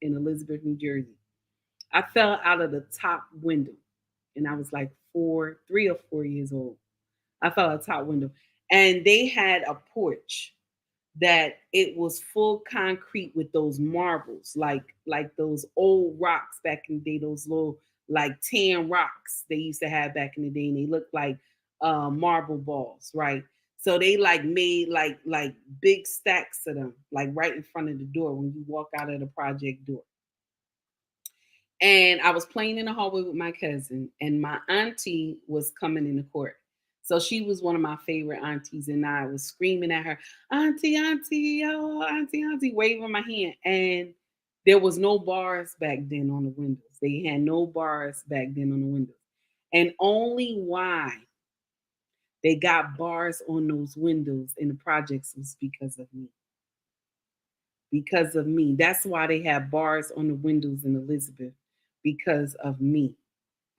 in Elizabeth, New Jersey. I fell out of the top window, and I was like 3 or 4 years old. I fell out the top window, and they had a porch that it was full concrete with those marbles, like those old rocks back in the day, those little like tan rocks they used to have back in the day, and they looked like marble balls, right? So they like made like big stacks of them, like right in front of the door when you walk out of the project door. And I was playing in the hallway with my cousin, and my auntie was coming in the court. So she was one of my favorite aunties, and I was screaming at her, "Auntie, auntie, oh, auntie, auntie," waving my hand. And there was no bars back then on the windows. They had no bars back then on the windows. And only why they got bars on those windows in the projects was because of me. Because of me. That's why they have bars on the windows in Elizabeth, because of me.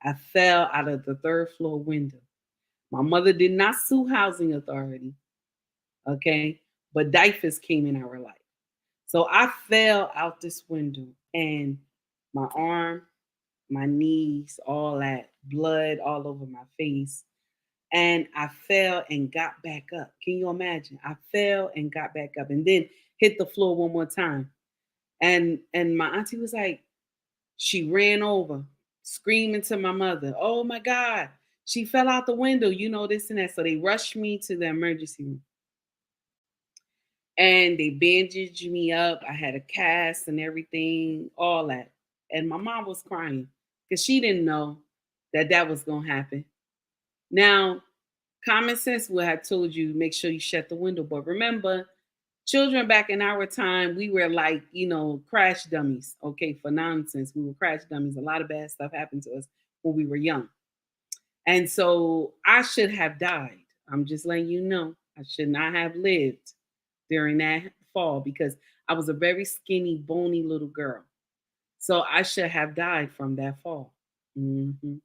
I fell out of the third floor window. My mother did not sue housing authority, okay? But DIFAS came in our life. So I fell out this window, and my arm, my knees, all that, blood all over my face. And I fell and got back up. Can you imagine? I fell and got back up and then hit the floor one more time. And my auntie was like, she ran over, screaming to my mother, "Oh my God, she fell out the window, this and that." So they rushed me to the emergency room. And they bandaged me up. I had a cast and everything, all that. And my mom was crying because she didn't know that that was going to happen. Now, common sense would have told you, make sure you shut the window. But remember, children back in our time, we were like, crash dummies, okay, for nonsense. We were crash dummies. A lot of bad stuff happened to us when we were young. And so I should have died. I'm just letting you know, I should not have lived during that fall because I was a very skinny, bony little girl. So I should have died from that fall. Mhm.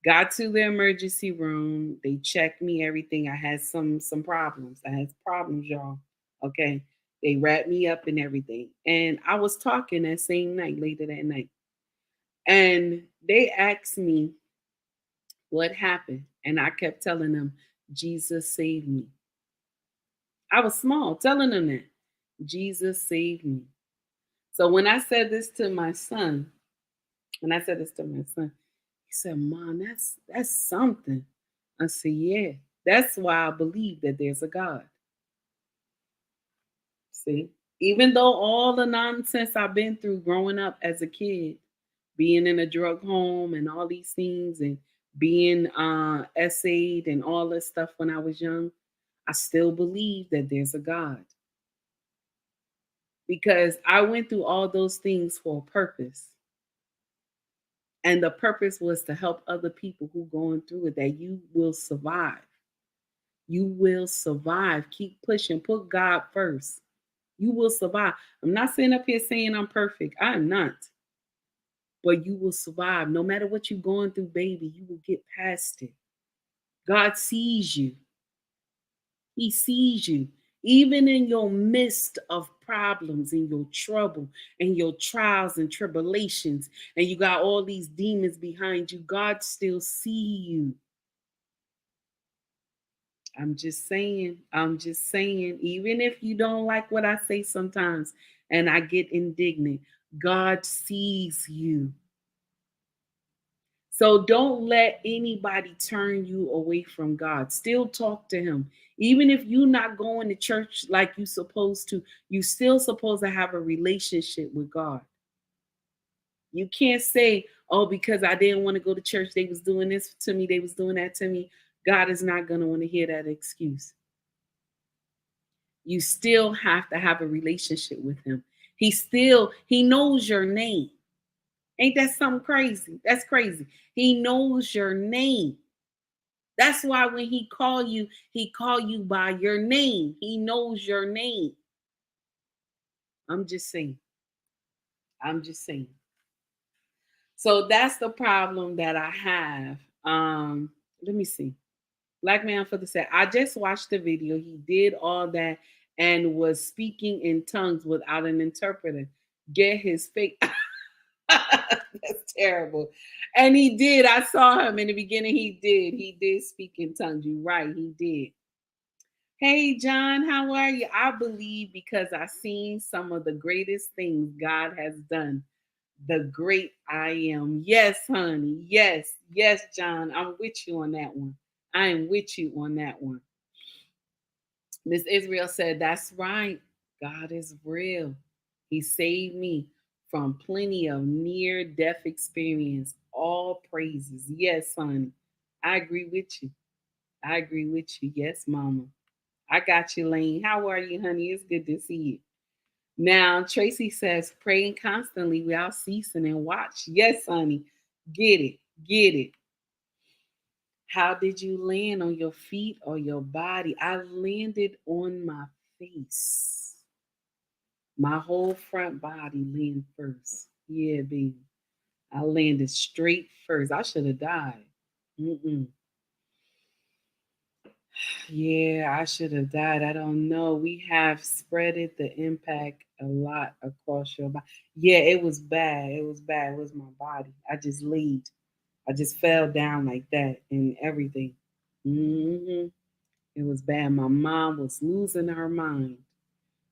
Got to the emergency room. They checked me, everything. I had some problems. I had problems, y'all. Okay. They wrapped me up and everything. And I was talking that same night, later that night. And they asked me what happened. And I kept telling them, Jesus saved me. I was small, telling them that. Jesus saved me. So when I said this to my son, he said, "Mom, that's something." I said, "Yeah, that's why I believe that there's a God." See, even though all the nonsense I've been through growing up as a kid, being in a drug home and all these things, and being essayed and all this stuff when I was young, I still believe that there's a God. Because I went through all those things for a purpose. And the purpose was to help other people who going through it, that you will survive. You will survive. Keep pushing. Put God first. You will survive. I'm not sitting up here saying I'm perfect. I'm not. But you will survive. No matter what you're going through, baby, you will get past it. God sees you. He sees you. Even in your midst of problems, in your trouble, and your trials and tribulations, and you got all these demons behind you, God still see you. I'm just saying, even if you don't like what I say sometimes, and I get indignant, God sees you. So don't let anybody turn you away from God. Still talk to him. Even if you're not going to church like you're supposed to, you still supposed to have a relationship with God. You can't say, oh, because I didn't want to go to church, they was doing this to me, they was doing that to me. God is not going to want to hear that excuse. You still have to have a relationship with him. He knows your name. Ain't that something crazy? That's crazy. He knows your name. That's why when he call you by your name. He knows your name. I'm just saying. So that's the problem that I have. Let me see. Black man for the set. I just watched the video. He did all that and was speaking in tongues without an interpreter. Get his fake. That's terrible. And he did. I saw him in the beginning. He did speak in tongues. You're right. He did. Hey, John, how are you? I believe because I've seen some of the greatest things God has done. The great I am. Yes, honey. Yes, John. I'm with you on that one. I am with you on that one. Miss Israel said, that's right. God is real. He saved me from plenty of near-death experience. All praises. Yes, honey. I agree with you. Yes, mama. I got you, Lane. How are you, honey? It's good to see you. Now, Tracy says, praying constantly without ceasing and watch. Yes, honey. Get it. How did you land, on your feet or your body? I landed on my face. My whole front body landed first. Yeah, baby. I landed straight first. I should have died. Yeah, I should have died. I don't know. We have spreaded the impact a lot across your body. Yeah, it was bad. It was my body. I just laid. I just fell down like that and everything. It was bad. My mom was losing her mind.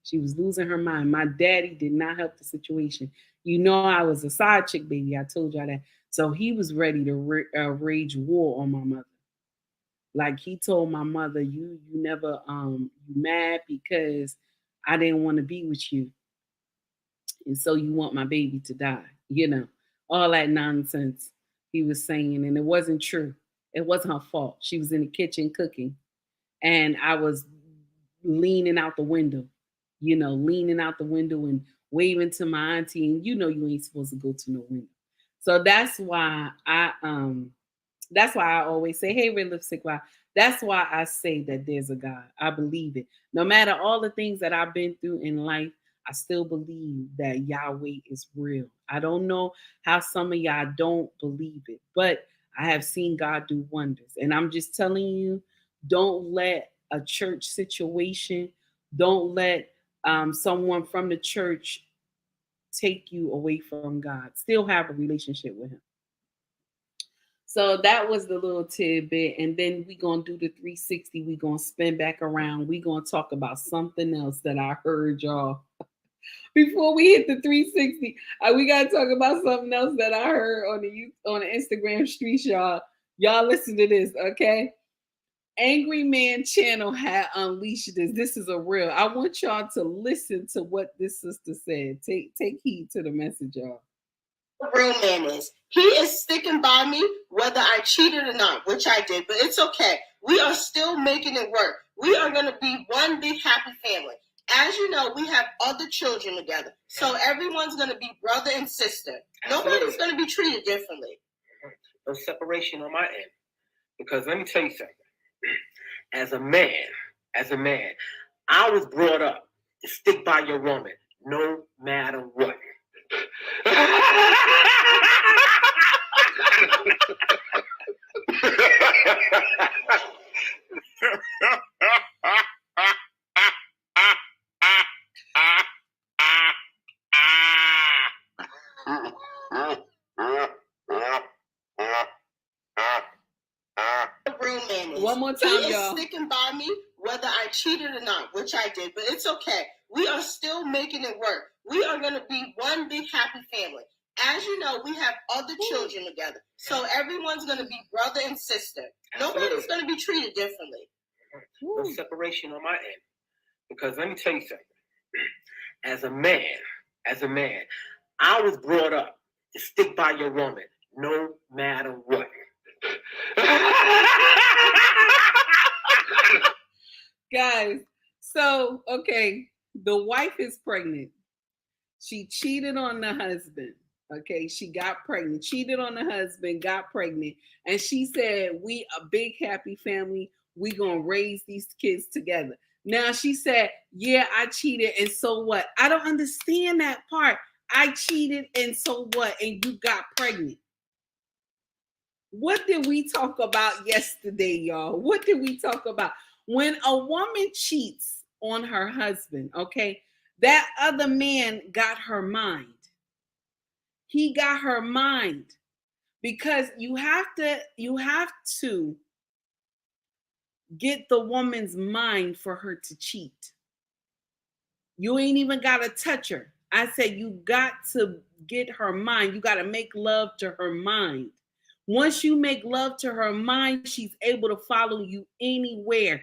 She was losing her mind. My daddy did not help the situation. You know, I was a side chick baby. I told y'all that. So he was ready to rage war on my mother. Like he told my mother, you never you mad because I didn't want to be with you. And so you want my baby to die. You know, all that nonsense he was saying. And it wasn't true. It wasn't her fault. She was in the kitchen cooking. And I was leaning out the window, and waving to my auntie. And you ain't supposed to go to no window. So that's why I always say, hey, Red Lipstick Wow. That's why I say that there's a God. I believe it. No matter all the things that I've been through in life, I still believe that Yahweh is real. I don't know how some of y'all don't believe it, but I have seen God do wonders. And I'm just telling you, don't let a church situation, don't let someone from the church take you away from God. Still have a relationship with him. So that was the little tidbit. And then we're going to do the 360. We're going to spin back around. We're going to talk about something else that I heard y'all. Before we hit the 360, we got to talk about something else that I heard on the Instagram streets, y'all. Y'all listen to this, okay? Angry Man Channel had unleashed this. This is a real. I want y'all to listen to what this sister said. Take heed to the message, y'all. Real man is. He is sticking by me whether I cheated or not, which I did, but it's okay. We are still making it work. We are going to be one big happy family. As you know, we have other children together. So everyone's going to be brother and sister. Nobody's going to be treated differently. No separation on my end. Because let me tell you something. As a man, I was brought up to stick by your woman no matter what. One more time, he y'all. Is sticking by me whether I cheated or not, which I did, but it's okay. We are still making it work. We are going to be one big happy family. As you know, we have other children together. So everyone's going to be brother and sister. Nobody's going to be treated differently. No separation on my end. Because let me tell you something. As a man, I was brought up to stick by your woman no matter what. Guys, so, okay, the wife is pregnant. She cheated on the husband. Okay, she got pregnant, cheated on the husband, got pregnant. And she said, we a big happy family. We gonna raise these kids together. Now she said, yeah, I cheated, and so what? I don't understand that part. I cheated, and so what? And you got pregnant. What did we talk about yesterday, y'all? What did we talk about? When a woman cheats on her husband, okay, that other man got her mind. He got her mind, because you have to get the woman's mind for her to cheat. You ain't even got to touch her. I said you got to get her mind. You got to make love to her mind. Once you make love to her mind, she's able to follow you anywhere.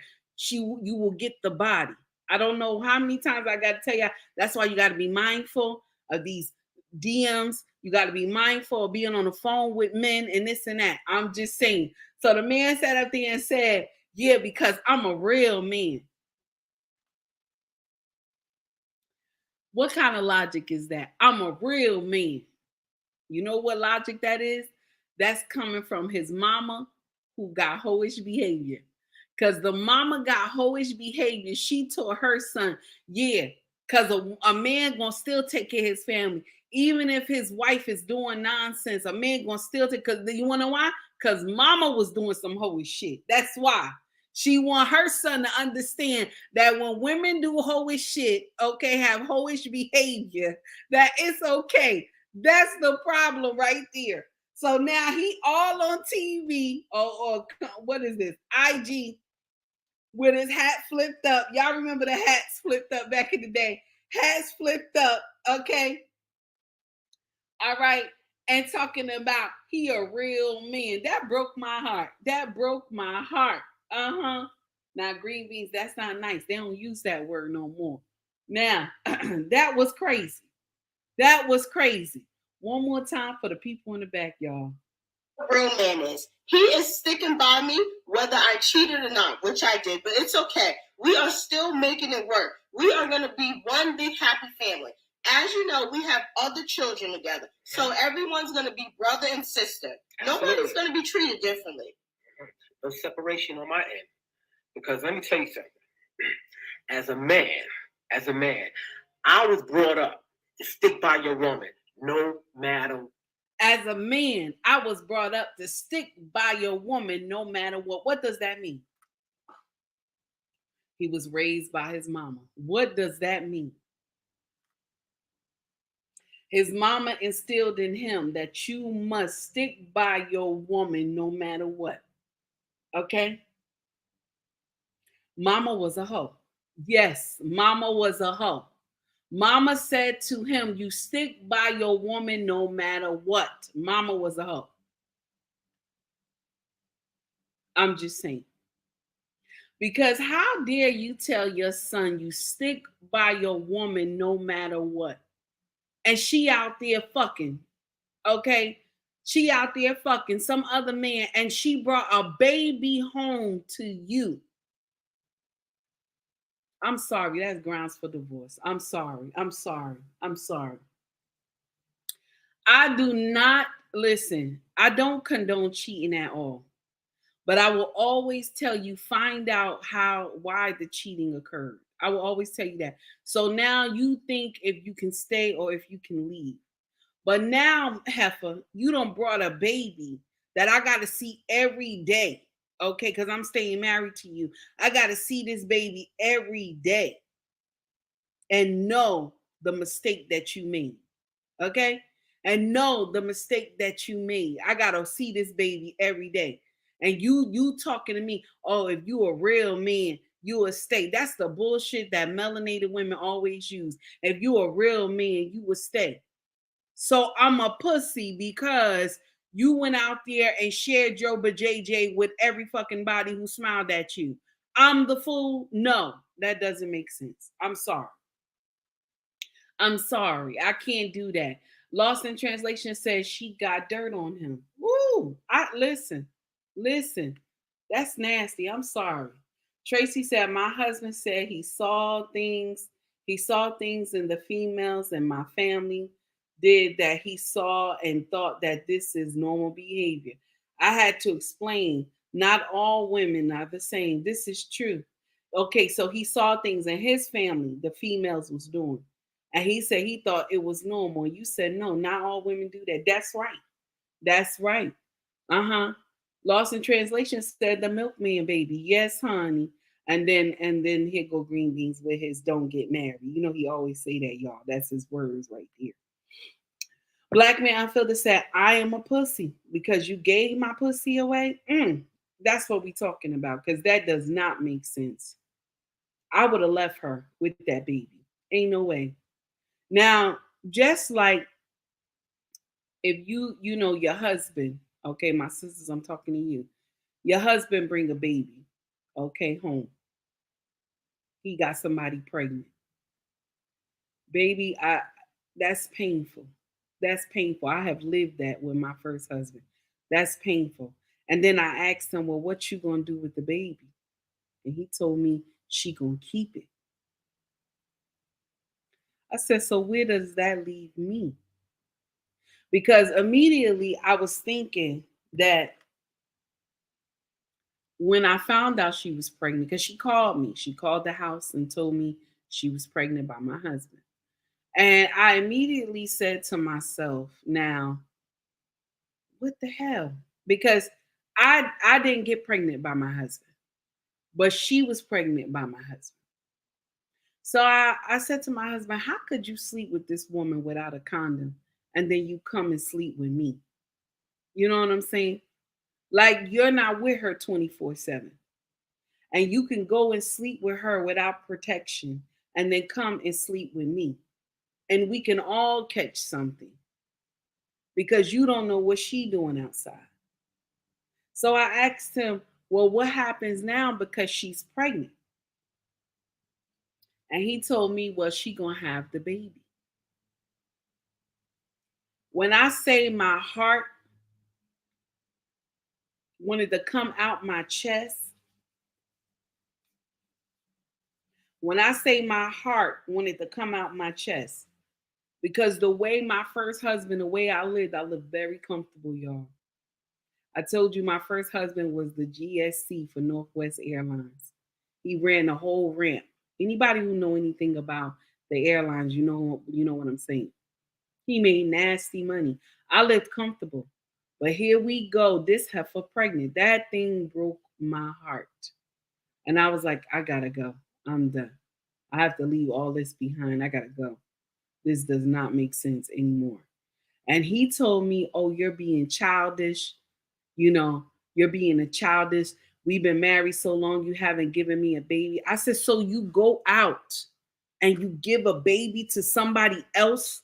You will get the body. I don't know how many times I got to tell you. That's why you got to be mindful of these DMs. You got to be mindful of being on the phone with men and this and that. I'm just saying. So the man sat up there and said, yeah, because I'm a real man. What kind of logic is that? I'm a real man. You know what logic that is? That's coming from his mama, who got hoish behavior. Because the mama got hoish behavior. She told her son, yeah, because a man gonna still take care of his family. Even if his wife is doing nonsense, a man gonna still take, because you wanna know why? Because mama was doing some hoish shit. That's why. She want her son to understand that when women do hoish shit, okay, have hoish behavior, that it's okay. That's the problem right there. So now he all on TV or what is this? IG with his hat flipped up. Y'all remember the hats flipped up back in the day? Hats flipped up, okay? All right. And talking about he a real man. That broke my heart. That broke my heart. Uh-huh. Now, green beans, that's not nice. They don't use that word no more. Now, that was crazy. That was crazy. One more time for the people in the back, y'all. Real man is. He is sticking by me whether I cheated or not, which I did, but it's okay. We are still making it work. We are going to be one big happy family. As you know, we have other children together. So everyone's going to be brother and sister. Nobody's going to be treated differently. No separation on my end. Because let me tell you something. As a man, I was brought up to stick by your woman no matter what. As a man, I was brought up to stick by your woman no matter what. What does that mean? He was raised by his mama. What does that mean? His mama instilled in him that you must stick by your woman no matter what. Okay? Mama was a hoe. Yes, mama was a hoe. Mama said to him, you stick by your woman no matter what. Mama was a hoe. I'm just saying. Because how dare you tell your son you stick by your woman no matter what? And she out there fucking, okay? She out there fucking some other man, and she brought a baby home to you. I'm sorry, that's grounds for divorce. I'm sorry. I do not, listen, I don't condone cheating at all. But I will always tell you, find out why the cheating occurred. I will always tell you that. So now you think if you can stay or if you can leave. But now, heifer, you done brought a baby that I got to see every day. Okay, because I'm staying married to you. I got to see this baby every day and know the mistake that you made. Okay? And know the mistake that you made. I got to see this baby every day. And you talking to me, oh, if you a real man, you will stay. That's the bullshit that melanated women always use. If you a real man, you will stay. So I'm a pussy because you went out there and shared your JJ with every fucking body who smiled at you. I'm the fool? No, that doesn't make sense. I'm sorry. I'm sorry. I can't do that. Lost in Translation says she got dirt on him. Woo! Listen. That's nasty. I'm sorry. Tracy said my husband said he saw things in the females in my family did that he saw and thought that this is normal behavior. I had to explain not all women are the same. This is true. Okay, so he saw things in his family the females was doing. And he said he thought it was normal. You said no, not all women do that. That's right. That's right. Uh-huh. Lost in Translation said the milkman baby. Yes, honey. And then here go Green Beans with his don't get married. You know he always say that, y'all. That's his words right here. Black man Unfiltered said, I am a pussy because you gave my pussy away. That's what we talking about, because that does not make sense. I would have left her with that baby. Ain't no way. Now, just like if you know your husband, okay, my sisters, I'm talking to you. Your husband bring a baby, okay, home. He got somebody pregnant. Baby, that's painful. That's painful. I have lived that with my first husband. That's painful. And then I asked him, well, what you gonna do with the baby? And he told me she gonna keep it. I said, so where does that leave me? Because immediately I was thinking that when I found out she was pregnant, because she called me, she called the house and told me she was pregnant by my husband. And I immediately said to myself, now, what the hell? Because I didn't get pregnant by my husband, but she was pregnant by my husband. So I said to my husband, how could you sleep with this woman without a condom and then you come and sleep with me? You know what I'm saying? Like, you're not with her 24/7. And you can go and sleep with her without protection and then come and sleep with me. And we can all catch something because you don't know what she's doing outside. So I asked him, well, what happens now because she's pregnant? And he told me, well, she gonna have the baby. When I say my heart wanted to come out my chest, when I say my heart wanted to come out my chest, because the way my first husband, the way I lived very comfortable, y'all. I told you my first husband was the GSC for Northwest Airlines. He ran the whole ramp. Anybody who know anything about the airlines, you know what I'm saying. He made nasty money. I lived comfortable. But here we go, this heifer pregnant. That thing broke my heart. And I was like, I gotta go. I'm done. I have to leave all this behind. I gotta go. This does not make sense anymore. And he told me, oh, you're being childish. You're being a childish. We've been married so long, you haven't given me a baby. I said, so you go out and you give a baby to somebody else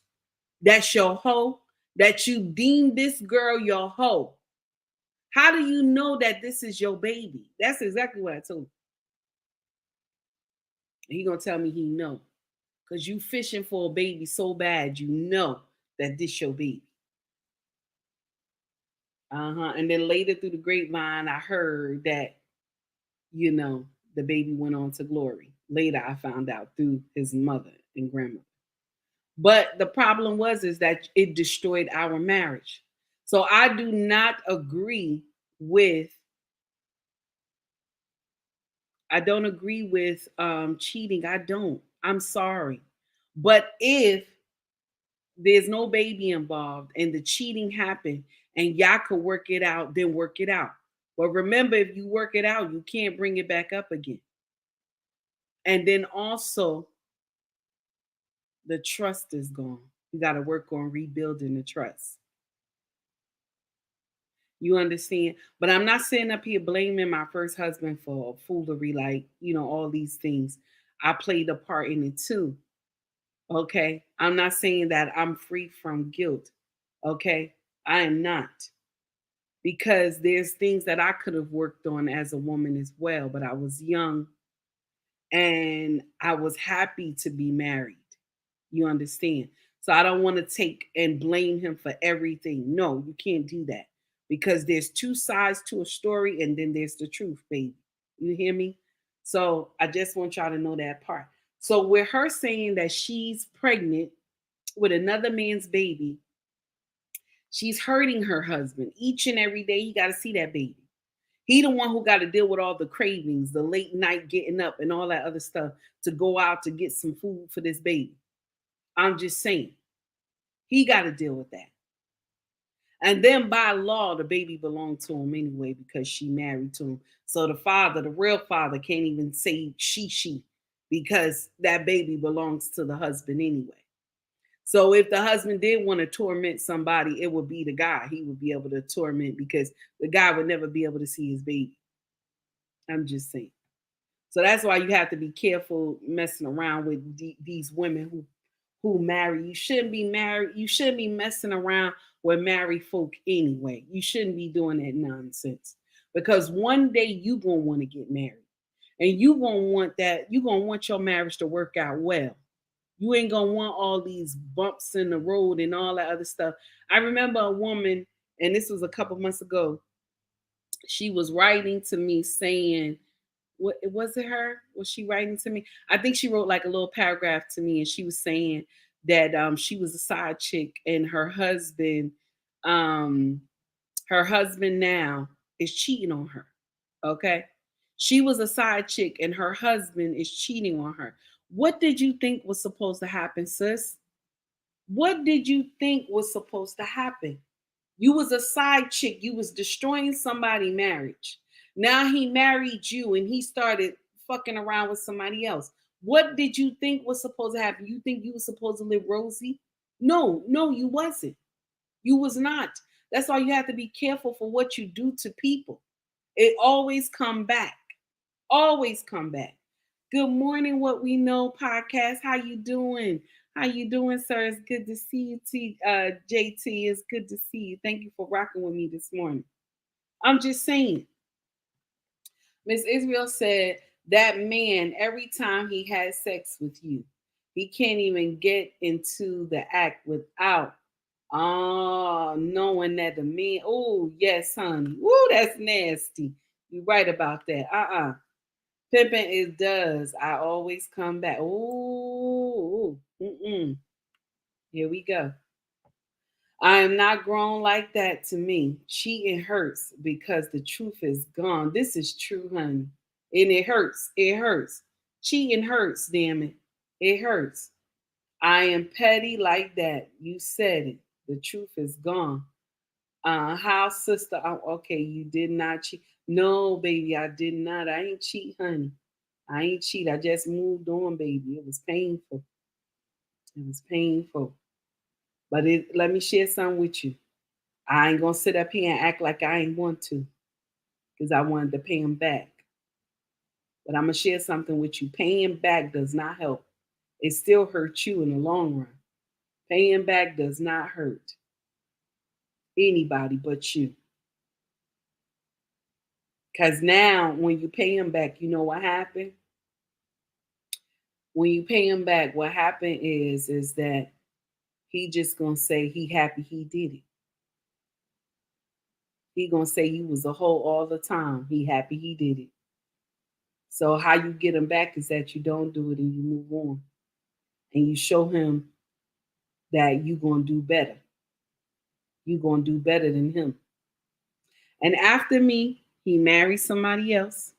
that's your hoe, that you deem this girl your hoe. How do you know that this is your baby? That's exactly what I told him. And he gonna tell me he know. Because you fishing for a baby so bad, you know that this your baby. And then later through the grapevine, I heard that, the baby went on to glory. Later, I found out through his mother and grandmother. But the problem is that it destroyed our marriage. So I do not agree with, cheating. I don't. I'm sorry. But if there's no baby involved and the cheating happened and y'all could work it out, then work it out. But remember, if you work it out, you can't bring it back up again. And then also, the trust is gone. You got to work on rebuilding the trust. You understand? But I'm not sitting up here blaming my first husband for foolery, like, all these things. I played a part in it too. Okay? I'm not saying that I'm free from guilt. Okay, I am not. Because there's things that I could have worked on as a woman as well, but I was young and I was happy to be married. You understand? So I don't want to take and blame him for everything. No, you can't do that because there's two sides to a story and then there's the truth, baby. You hear me? So I just want y'all to know that part. So with her saying that she's pregnant with another man's baby, she's hurting her husband each and every day. He got to see that baby. He the one who got to deal with all the cravings, the late night getting up and all that other stuff to go out to get some food for this baby. I'm just saying. He got to deal with that. And then by law, the baby belonged to him anyway because she married to him. So the father, the real father, can't even say she because that baby belongs to the husband anyway. So if the husband did want to torment somebody, it would be the guy. He would be able to torment because the guy would never be able to see his baby. I'm just saying. So that's why you have to be careful messing around with these women who marry. You shouldn't be married. You shouldn't be messing around with married folk anyway. You shouldn't be doing that nonsense because one day you gonna want to get married, and you gonna want that. You gonna want your marriage to work out well. You ain't gonna want all these bumps in the road and all that other stuff. I remember a woman, and this was a couple months ago. She was writing to me saying, "What was it? Her? Was she writing to me? I think she wrote like a little paragraph to me, and she was saying that she was a side chick, and um, her husband now is cheating on her. Okay, she was a side chick, and her husband is cheating on her. What did you think was supposed to happen, sis? What did you think was supposed to happen? You was a side chick. You was destroying somebody's marriage. Now he married you and he started fucking around with somebody else. What did you think was supposed to happen? You think you were supposed to live rosy? No, you wasn't. You was not. That's why you have to be careful for what you do to people. It always come back. Always come back. Good morning, What We Know podcast. How you doing? How you doing, sir? It's good to see you, JT. It's good to see you. Thank you for rocking with me this morning. I'm just saying. Miss Israel said that man, every time he has sex with you, he can't even get into the act without knowing that the man, oh, yes, honey. Woo, that's nasty. You're right about that. Pimping it does. I always come back. Ooh. Here we go. I am not grown like that to me. Cheating hurts because the truth is gone. This is true, honey. And it hurts. It hurts. Cheating hurts, damn it. It hurts. I am petty like that. You said it. The truth is gone. How, sister? Okay, you did not cheat. No, baby, I did not. I ain't cheat, honey. I ain't cheat. I just moved on, baby. It was painful. It was painful. But let me share something with you. I ain't gonna sit up here and act like I ain't want to, because I wanted to pay him back. But I'm gonna share something with you. Paying back does not help. It still hurts you in the long run. Paying back does not hurt anybody but you. Because now when you pay him back, you know what happened? When you pay him back, what happened is that he just gonna say he happy he did it. He gonna say he was a hoe all the time. He happy he did it. So how you get him back is that you don't do it and you move on. And you show him that you gonna do better. You gonna do better than him. And after me, he married somebody else.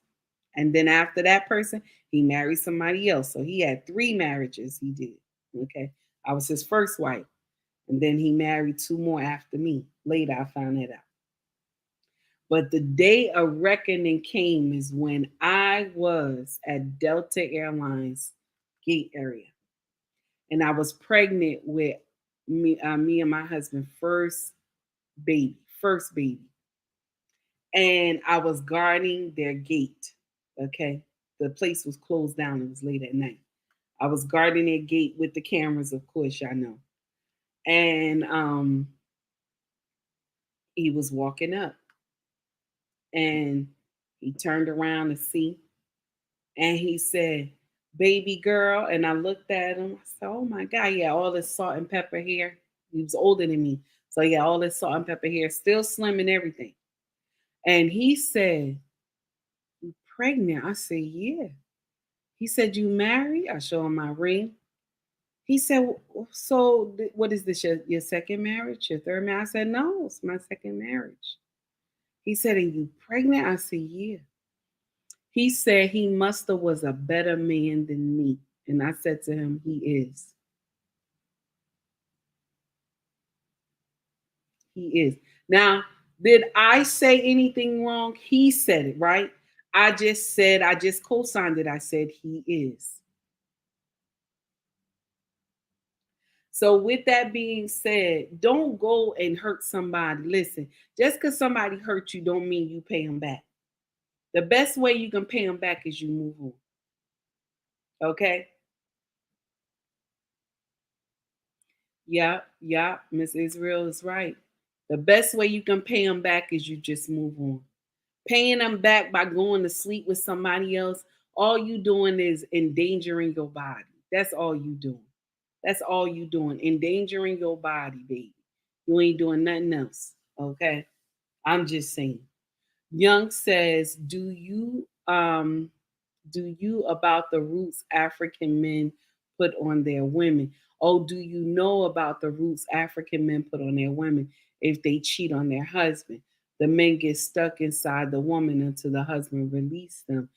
And then after that person, he married somebody else. So he had 3 marriages he did. Okay. I was his first wife. And then he married 2 more after me. Later, I found that out. But the day of reckoning came is when I was at Delta Airlines gate area. And I was pregnant with me and my husband first baby. And I was guarding their gate. Okay. The place was closed down. It was late at night. I was guarding their gate with the cameras, of course, y'all know. And he was walking up and he turned around to see, and he said, "Baby girl." And I looked at him. I said, "Oh my God, yeah, all this salt and pepper hair." He was older than me. So yeah, all this salt and pepper hair, still slim and everything. And he said, "You pregnant?" I said, "Yeah." He said, "You married?" I showed him my ring. He said, "So what is this, your second marriage, your third marriage?" I said, "No, it's my second marriage." He said, "And you pregnant?" I said, "Yeah." He said he must have was a better man than me. And I said to him, he is. He is. Now, did I say anything wrong? He said it, right? I just co-signed it. I said he is. So with that being said, don't go and hurt somebody. Listen, just because somebody hurt you don't mean you pay them back. The best way you can pay them back is you move on. Okay? Yeah, Miss Israel is right. The best way you can pay them back is you just move on. Paying them back by going to sleep with somebody else, all you doing is endangering your body. That's all you doing. That's all you doing. Endangering your body, baby. You ain't doing nothing else. Okay? I'm just saying. Young says, do you about the roots African men put on their women? Oh, do you know about the roots African men put on their women if they cheat on their husband? The men get stuck inside the woman until the husband release them.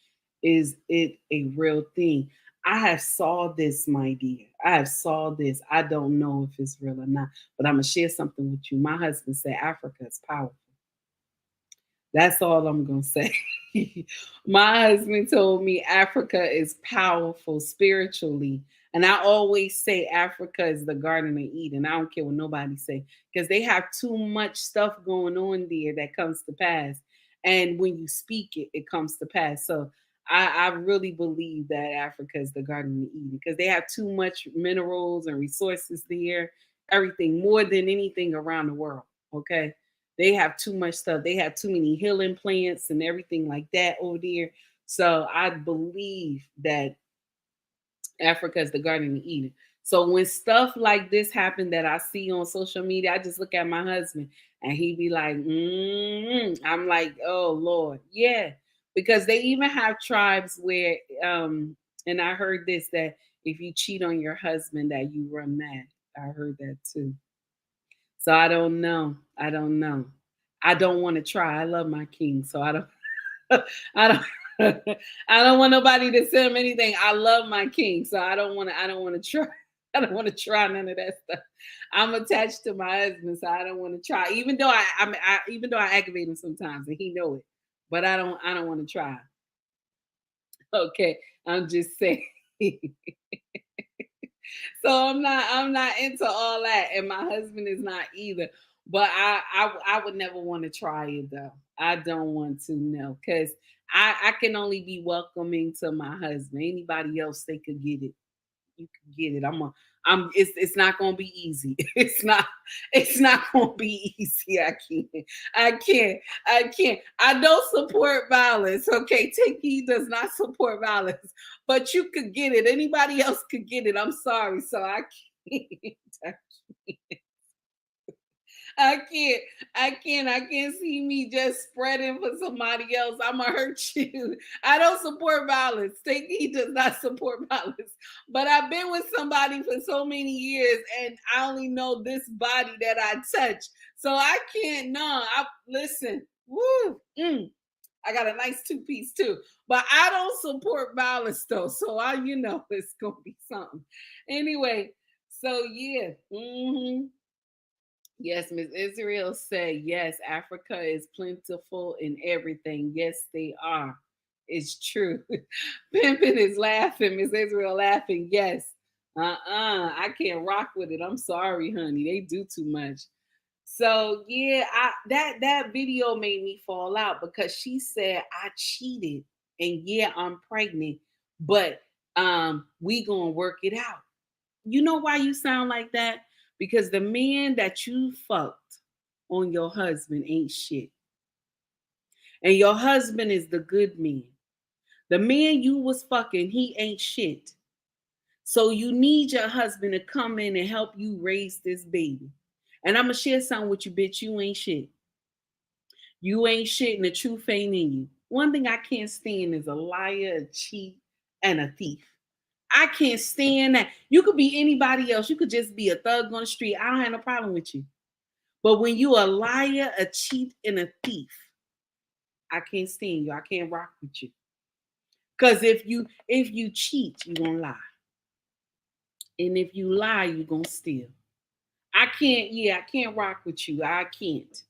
Is it a real thing? I have saw this, my dear. I have saw this. I don't know if it's real or not, but I'm gonna share something with you. My husband said Africa is powerful. That's all I'm going to say. My husband told me Africa is powerful spiritually. And I always say Africa is the Garden of Eden. I don't care what nobody say, because they have too much stuff going on there that comes to pass. And when you speak it, it comes to pass. So I really believe that Africa is the Garden of Eden because they have too much minerals and resources there, everything, more than anything around the world. Okay. They have too much stuff. They have too many healing plants and everything like that over there. So I believe that Africa is the Garden of Eden. So when stuff like this happen that I see on social media, I just look at my husband and he be like, I'm like, oh Lord, yeah, because they even have tribes where, and I heard this that if you cheat on your husband, that you run mad. I heard that too. So I don't know. I don't know. I don't want to try. I love my king, so I don't. I don't. I don't want nobody to send him anything. I love my king, so I don't want to. I don't want to try. I don't want to try none of that stuff. I'm attached to my husband, so I don't want to try. Even though even though I aggravate him sometimes, and he know it, but I don't. I don't want to try. Okay, I'm just saying. So I'm not into all that, and my husband is not either. But I would never want to try it though. I don't want to know because I can only be welcoming to my husband. Anybody else they could get it. You can get it. It's not gonna be easy. It's not gonna be easy. I don't support violence. Okay, Take Heed does not support violence, but you could get it. Anybody else could get it. I'm sorry. So I can't. I can't see me just spreading for somebody else. I'ma hurt you. I don't support violence. Take Heed does not support violence. But I've been with somebody for so many years and I only know this body that I touch. So I can't listen. Woo. I got a nice two-piece too. But I don't support violence though. So it's gonna be something. Anyway, so yeah. Yes, Miss Israel said, yes, Africa is plentiful in everything. Yes, they are. It's true. Pimpin is laughing. Miss Israel laughing. Yes. I can't rock with it. I'm sorry, honey. They do too much. So yeah, that video made me fall out because she said I cheated and yeah, I'm pregnant, but we gonna work it out. You know why you sound like that? Because the man that you fucked on your husband ain't shit. And your husband is the good man. The man you was fucking, he ain't shit. So you need your husband to come in and help you raise this baby. And I'm going to share something with you, bitch. You ain't shit. You ain't shit and the truth ain't in you. One thing I can't stand is a liar, a cheat, and a thief. I can't stand that. You could be anybody else. You could just be a thug on the street. I don't have no problem with you. But when you a liar, a cheat, and a thief, I can't stand you. I can't rock with you. Because if you cheat, you're gonna lie. And if you lie, you're gonna steal. I can't rock with you. I can't.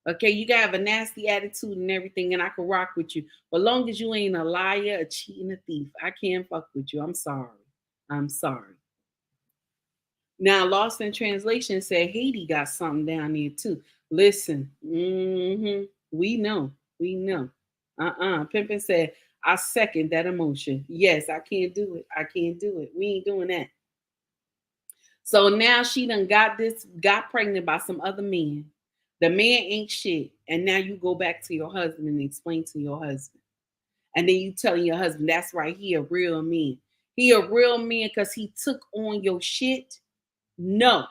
Okay, you gotta have a nasty attitude and everything, and I can rock with you. But long as you ain't a liar, a cheat, and a thief, I can't fuck with you. I'm sorry. I'm sorry. Now, Lost in Translation said Haiti got something down there too. Listen, we know. Pimpin said, I second that emotion. Yes, I can't do it. I can't do it. We ain't doing that. So now she done got pregnant by some other man. The man ain't shit. And now you go back to your husband and explain to your husband. And then you telling your husband, that's right, he a real man. He a real man because he took on your shit. No,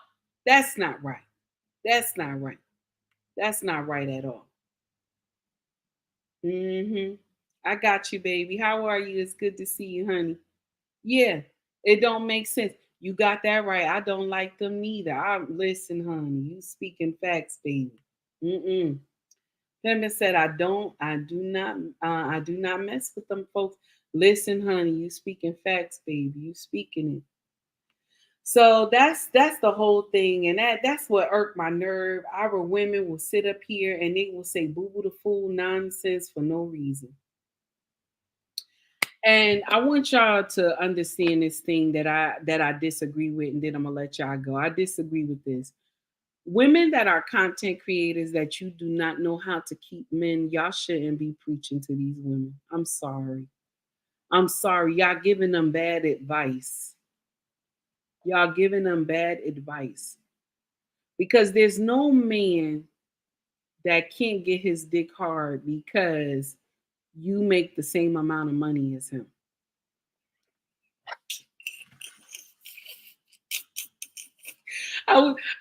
that's not right. That's not right. That's not right at all. I got you, baby. How are you? It's good to see you, honey. Yeah, it don't make sense. You got that right. I don't like them neither. Listen, honey. You speaking facts, baby. Pimpin said, I do not mess with them folks. Listen, honey. You speaking facts, baby. You speaking it. So that's the whole thing, and that's what irked my nerve. Our women will sit up here and they will say boo boo the fool nonsense for no reason. And I want y'all to understand this thing that I disagree with, and then I'm gonna let y'all go. I disagree with this. Women that are content creators that you do not know how to keep men, y'all shouldn't be preaching to these women. I'm sorry. Y'all giving them bad advice. Y'all giving them bad advice. Because there's no man that can't get his dick hard because you make the same amount of money as him.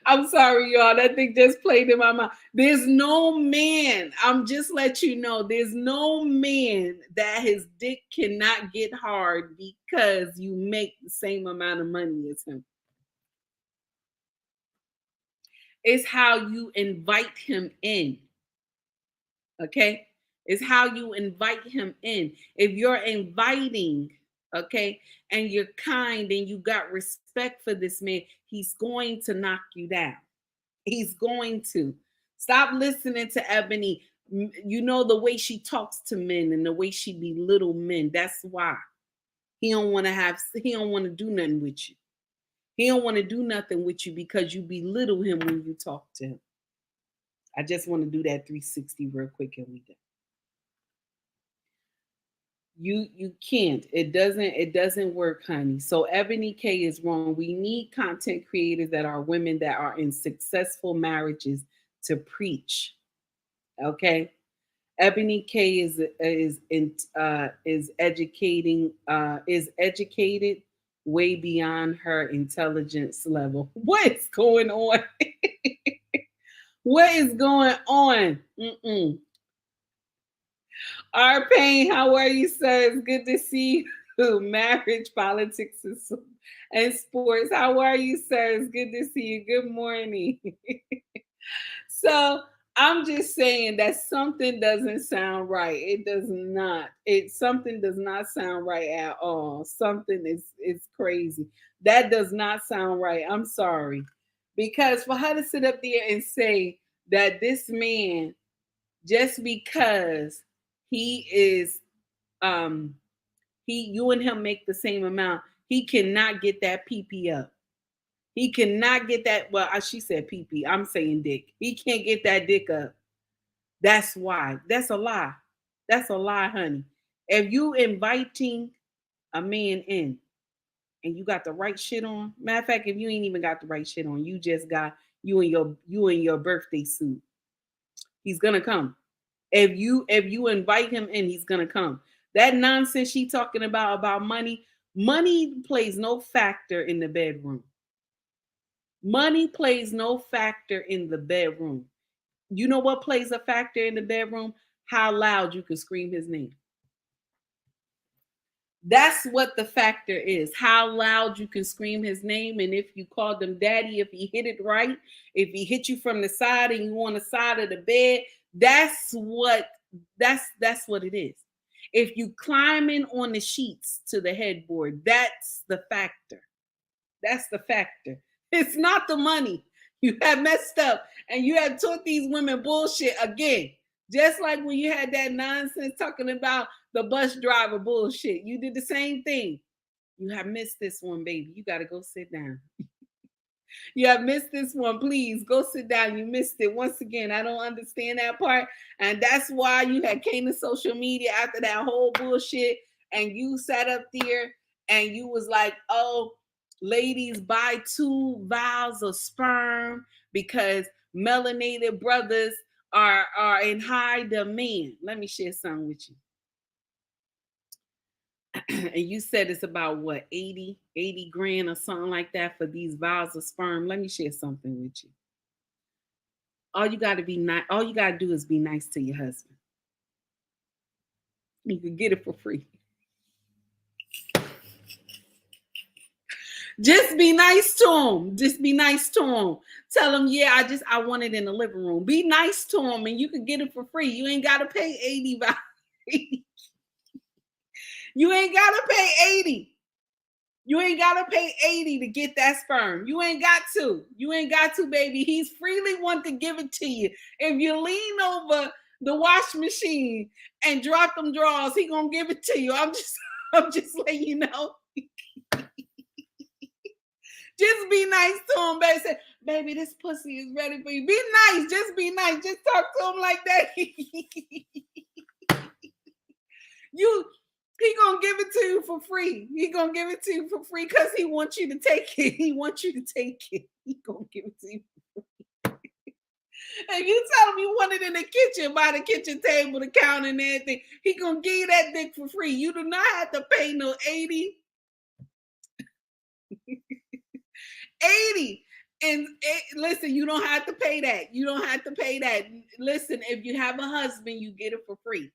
I'm sorry, y'all. That thing just played in my mind. There's no man, I'm just let you know, there's no man that his dick cannot get hard because you make the same amount of money as him. It's how you invite him in. Okay? It's how you invite him in. If you're inviting, okay, and you're kind and you got respect for this man, he's going to knock you down. He's going to. Stop listening to Ebony. You know the way she talks to men and the way she belittle men. That's why he don't want to do nothing with you. He don't want to do nothing with you because you belittle him when you talk to him. I just want to do that 360 real quick and we done. You can't. It doesn't work, honey. So Ebony K is wrong. We need content creators that are women that are in successful marriages to preach. Okay? Ebony K is educated way beyond her intelligence level. What is going on? What is going on? Our Pain, how are you, sir? It's good to see you. Marriage, politics, and sports. How are you, sir? It's good to see you. Good morning. So I'm just saying that something doesn't sound right. It does not. Something does not sound right at all. Something is crazy. That does not sound right. I'm sorry. Because for her to sit up there and say that this man, just because you and him make the same amount, he cannot get that PP up. He cannot get that. Well, she said PP. I'm saying dick. He can't get that dick up. That's why. That's a lie. That's a lie, honey. If you inviting a man in and you got the right shit on, matter of fact, if you ain't even got the right shit on, you just got you in your birthday suit. He's gonna come. If you invite him in, he's gonna come. That nonsense she talking about money plays no factor in the bedroom. Money plays no factor in the bedroom. You know what plays a factor in the bedroom? How loud you can scream his name. That's what the factor is. How loud you can scream his name. And if you called him daddy, if he hit it right, if he hit you from the side and you on the side of the bed, that's what it is. If you climbing on the sheets to the headboard, that's the factor. That's the factor. It's not the money. You have messed up and you have taught these women bullshit again. Just like when you had that nonsense talking about the bus driver bullshit. You did the same thing. You have missed this one, baby. You got to go sit down. You have missed this one. Please go sit down. You missed it. Once again, I don't understand that part. And that's why you had came to social media after that whole bullshit. And you sat up there and you was like, oh, ladies, buy 2 vials of sperm because melanated brothers are in high demand. Let me share something with you. And you said it's about what, 80 grand or something like that for these vials of sperm. Let me share something with you. All you got to do is be nice to your husband. You can get it for free. Just be nice to him. Just be nice to him. Tell him, yeah, I want it in the living room. Be nice to him and you can get it for free. You ain't got to pay 80. You ain't got to pay 80. You ain't got to pay 80 to get that sperm. You ain't got to. You ain't got to, baby. He's freely want to give it to you. If you lean over the wash machine and drop them drawers, he gonna give it to you. I'm just letting you know. Just be nice to him, baby. Say, baby, this pussy is ready for you. Be nice. Just be nice. Just talk to him like that. He gonna give it to you for free. He gonna give it to you for free because he wants you to take it. He wants you to take it. He gonna give it to you for free. And you tell him you want it in the kitchen, by the kitchen table, the counter and everything. He gonna give you that dick for free. You do not have to pay no 80. 80. And listen, you don't have to pay that. You don't have to pay that. Listen, if you have a husband, you get it for free.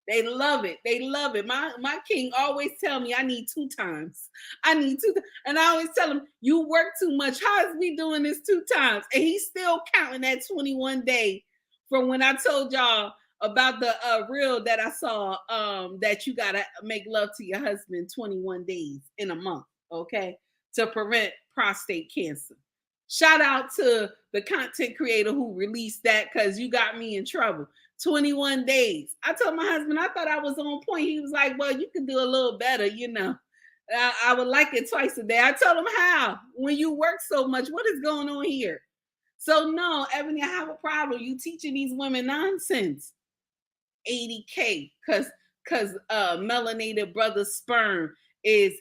They love it. They love it. My king always tell me I need 2 times. I need 2. And I always tell him, you work too much. How is we doing this 2 times? And he's still counting that 21 day from when I told y'all about the reel that I saw that you got to make love to your husband 21 days in a month, okay, to prevent prostate cancer. Shout out to the content creator who released that because you got me in trouble. 21 days. I told my husband I thought I was on point. He was like, well, you can do a little better, you know. I would like it twice a day. I told him, how? When you work so much, what is going on here? So no, Ebony, I have a problem. You teaching these women nonsense. 80K because melanated brother sperm is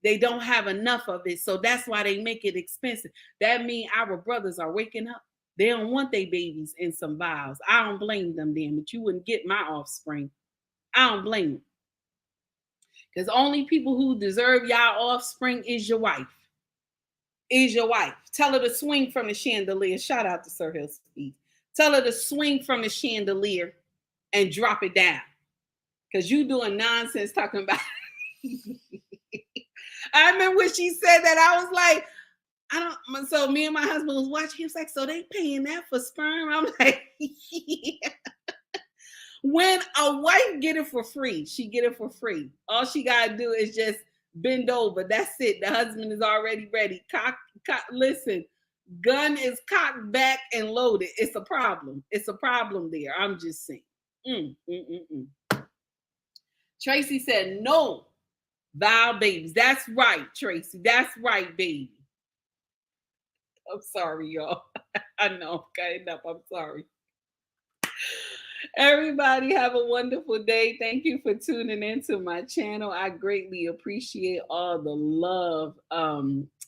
they don't have enough of it. So that's why they make it expensive. That means our brothers are waking up. They don't want their babies in some vials. I don't blame them then, but you wouldn't get my offspring. I don't blame them. Because only people who deserve y'all offspring is your wife. Is your wife. Tell her to swing from the chandelier. Shout out to Sir Hill Speed. Tell her to swing from the chandelier and drop it down. Because you doing nonsense talking about I remember when she said that, I was like, so me and my husband was watching. He was like, so they paying that for sperm? I'm like, yeah. When a wife get it for free, she get it for free. All she got to do is just bend over. That's it. The husband is already ready. Listen, gun is cocked back and loaded. It's a problem. It's a problem there. I'm just saying. Tracy said, no. Vow babies. That's right, Tracy. That's right, baby. I'm sorry, y'all. I know. Okay, enough. I'm sorry. Everybody have a wonderful day. Thank you for tuning into my channel. I greatly appreciate all the love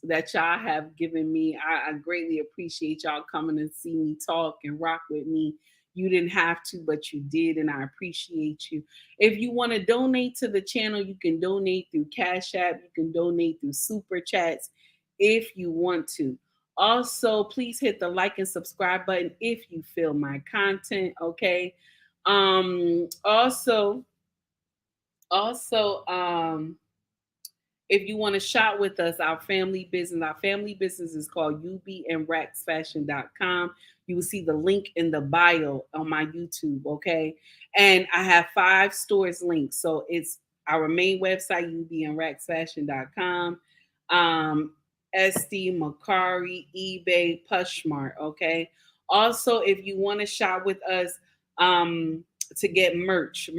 that y'all have given me. I greatly appreciate y'all coming to see me talk and rock with me. You didn't have to, but you did, and I appreciate you. If you want to donate to the channel, you can donate through Cash App. You can donate through Super Chats if you want to. Also, please hit the like and subscribe button if you feel my content, okay? Also, if you want to shop with us, our family business is called ubnracksfashion.com. You will see the link in the bio on my YouTube, okay? And I have 5 stores linked. So it's our main website, ubnracksfashion.com, SD, Macari, eBay, Pushmart, okay? Also, if you want to shop with us, to get merch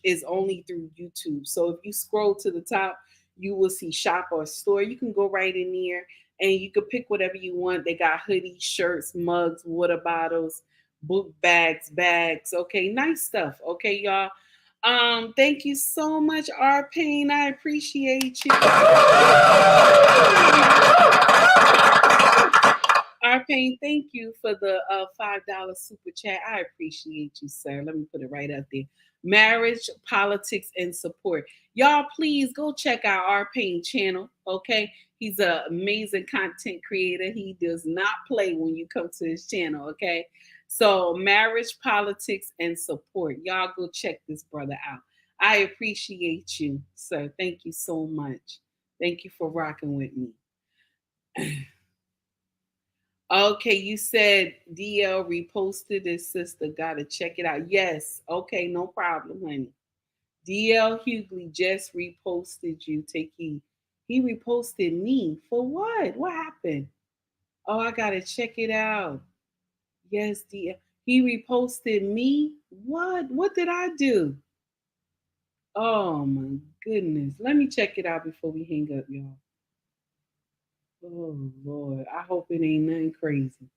is only through YouTube. So if you scroll to the top, you will see shop or store. You can go right in there and you can pick whatever you want. They got hoodies, shirts, mugs, water bottles, book bags, okay, nice stuff, okay, y'all. Thank you so much, R Pain. I appreciate you. Arpain, thank you for the $5 super chat. I appreciate you, sir. Let me put it right up there. Marriage, politics, and support. Y'all, please go check out Arpain channel, okay? He's an amazing content creator. He does not play when you come to his channel, okay? So marriage, politics, and support. Y'all go check this brother out. I appreciate you, sir. Thank you so much. Thank you for rocking with me. Okay, you said DL reposted his sister. Gotta check it out. Yes. Okay, no problem, honey. DL Hughley just reposted you. Take heed. He reposted me. For what? What happened? Oh, I gotta check it out. Yes, DL. He reposted me. What? What did I do? Oh my goodness. Let me check it out before we hang up, y'all. Oh Lord. I hope it ain't nothing crazy.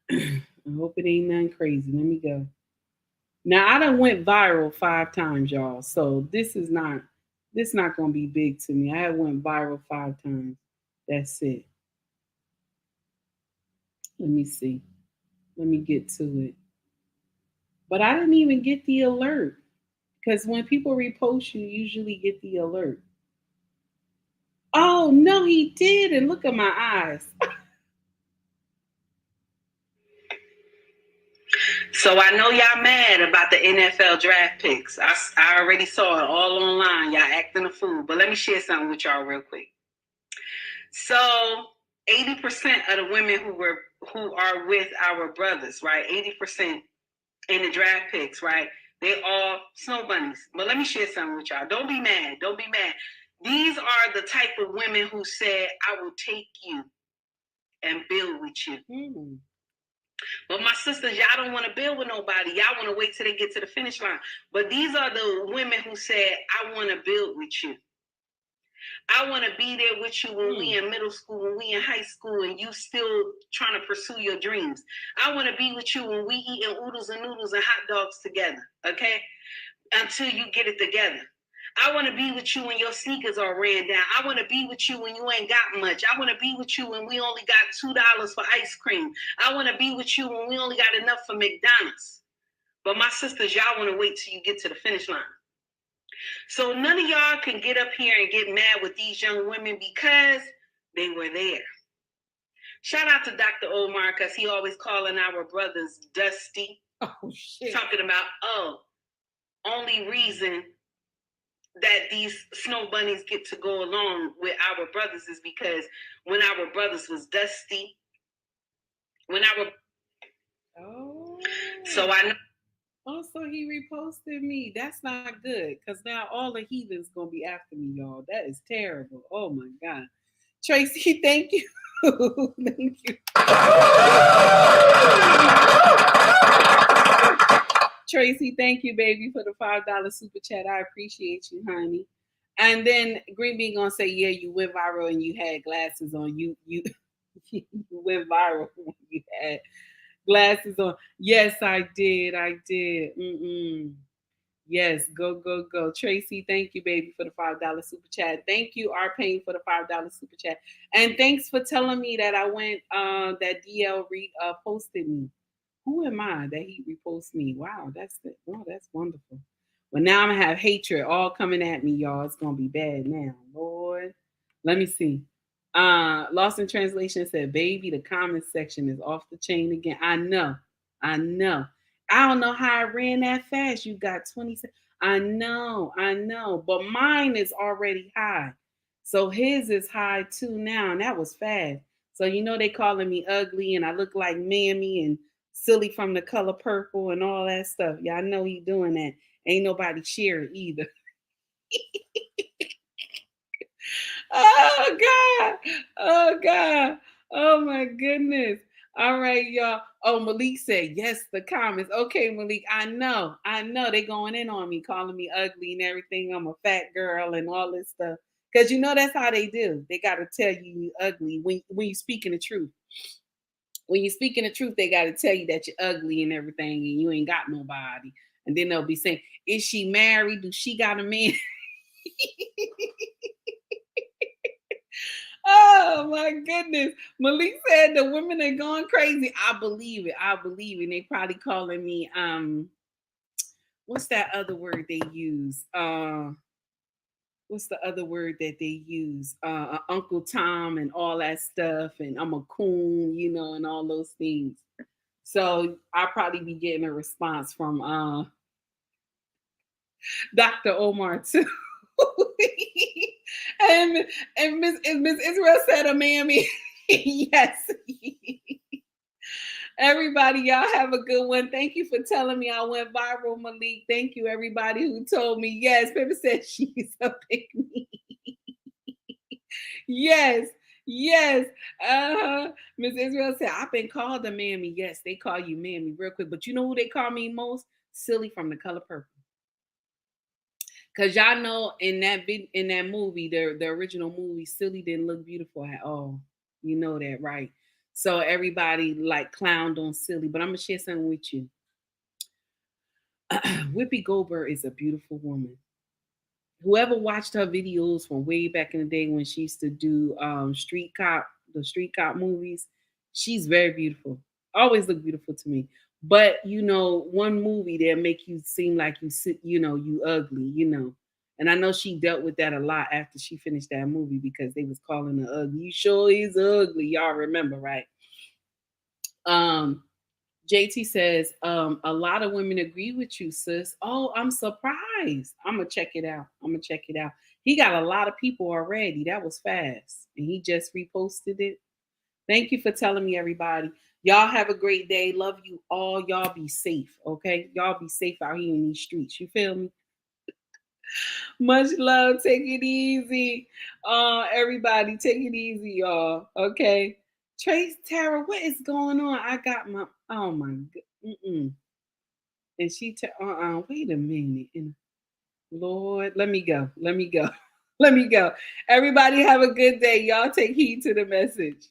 I hope it ain't nothing crazy. Let me go. Now I done went viral 5 times, y'all. So this not gonna be big to me. I have went viral 5 times. That's it. Let me see. Let me get to it. But I didn't even get the alert. Because when people repost you usually get the alert. Oh no, he did. And look at my eyes. So I know y'all mad about the NFL draft picks. I already saw it all online. Y'all acting a fool. But let me share something with y'all real quick. So 80% of the women who are with our brothers, right? 80% in the draft picks, right? They all snow bunnies. But let me share something with y'all. Don't be mad. Don't be mad. These are the type of women who said, I will take you and build with you. Mm-hmm. But my sisters, y'all don't want to build with nobody. Y'all want to wait till they get to the finish line. But these are the women who said, I want to build with you. I want to be there with you when we in middle school, when we in high school, and you still trying to pursue your dreams. I want to be with you when we eating oodles and noodles and hot dogs together, okay? Until you get it together. I want to be with you when your sneakers are ran down. I want to be with you when you ain't got much. I want to be with you when we only got $2 for ice cream. I want to be with you when we only got enough for McDonald's. But my sisters, y'all want to wait till you get to the finish line. So none of y'all can get up here and get mad with these young women because they were there. Shout out to Dr. Omar because he always calling our brothers dusty. Oh, shit. Talking about, only reason that these snow bunnies get to go along with our brothers is because when our brothers was dusty, so I know. Also, he reposted me. That's not good because now all the heathens gonna be after me, y'all. That is terrible. Oh my God. Tracy, thank you. Thank you. Tracy, thank you, baby, for the $5 super chat. I appreciate you, honey. And then Green Bean gonna say, yeah, you went viral and you had glasses on. You went viral when you had glasses on. Yes, I did. Yes, go, go, go. Tracy, thank you, baby, for the $5 super chat. Thank you, R Payne, for the $5 super chat. And thanks for telling me that I went that DL posted me. Who am I that he reposts me? Wow, that's wonderful. Well, now I'm gonna have hatred all coming at me, y'all. It's gonna be bad now. Lord. Let me see. Lost in Translation said, baby, the comment section is off the chain again. I know. I don't know how I ran that fast. You got 20 seconds. I know. But mine is already high. So his is high too now. And that was fast. So you know they calling me ugly and I look like Mammy and Silly from The Color Purple and all that stuff. Yeah, I know he doing that. Ain't nobody sharing either. Oh God. Oh God. Oh my goodness. All right, y'all. Oh, Malik said, yes, the comments. Okay, Malik, I know. They going in on me, calling me ugly and everything. I'm a fat girl and all this stuff. Because you know that's how they do. They got to tell you ugly when you're speaking the truth. When you're speaking the truth, they got to tell you that you're ugly and everything and you ain't got nobody. And then they'll be saying, is she married? Do she got a man? Oh my goodness. Malik said the women are going crazy. I believe it. And they probably calling me what's that other word they use? What's the other word that they use? Uncle Tom and all that stuff, and I'm a coon, you know, and all those things. So I'll probably be getting a response from Dr. Omar too. and Miss Israel said a mammy. Yes. Everybody, y'all have a good one. Thank you for telling me I went viral, Malik. Thank you, everybody who told me. Yes, Pippa said she's a pick me. Yes. Miss Israel said, I've been called a mammy. Yes, they call you mammy real quick. But you know who they call me most? Silly from The Color Purple. Cause y'all know in that movie, the original movie, Silly didn't look beautiful at all. You know that, right? So everybody like clowned on Silly, but I'm gonna share something with you. Whoopi Goldberg is a beautiful woman. Whoever watched her videos from way back in the day when she used to do the street cop movies, she's very beautiful. Always look beautiful to me. But you know, one movie that make you seem like you ugly, you know. And I know she dealt with that a lot after she finished that movie because they was calling her ugly. You sure he's ugly? Y'all remember, right? JT says, a lot of women agree with you, sis. Oh, I'm surprised. I'm gonna check it out. He got a lot of people already. That was fast. And he just reposted it. Thank you for telling me, everybody. Y'all have a great day. Love you all. Y'all be safe, okay? Y'all be safe out here in these streets. You feel me? Much love. Take it easy. Everybody, take it easy, y'all. Okay. Trace Tara, what is going on? I got my god. And she wait a minute. Lord, let me go. Let me go. Everybody have a good day. Y'all take heed to the message.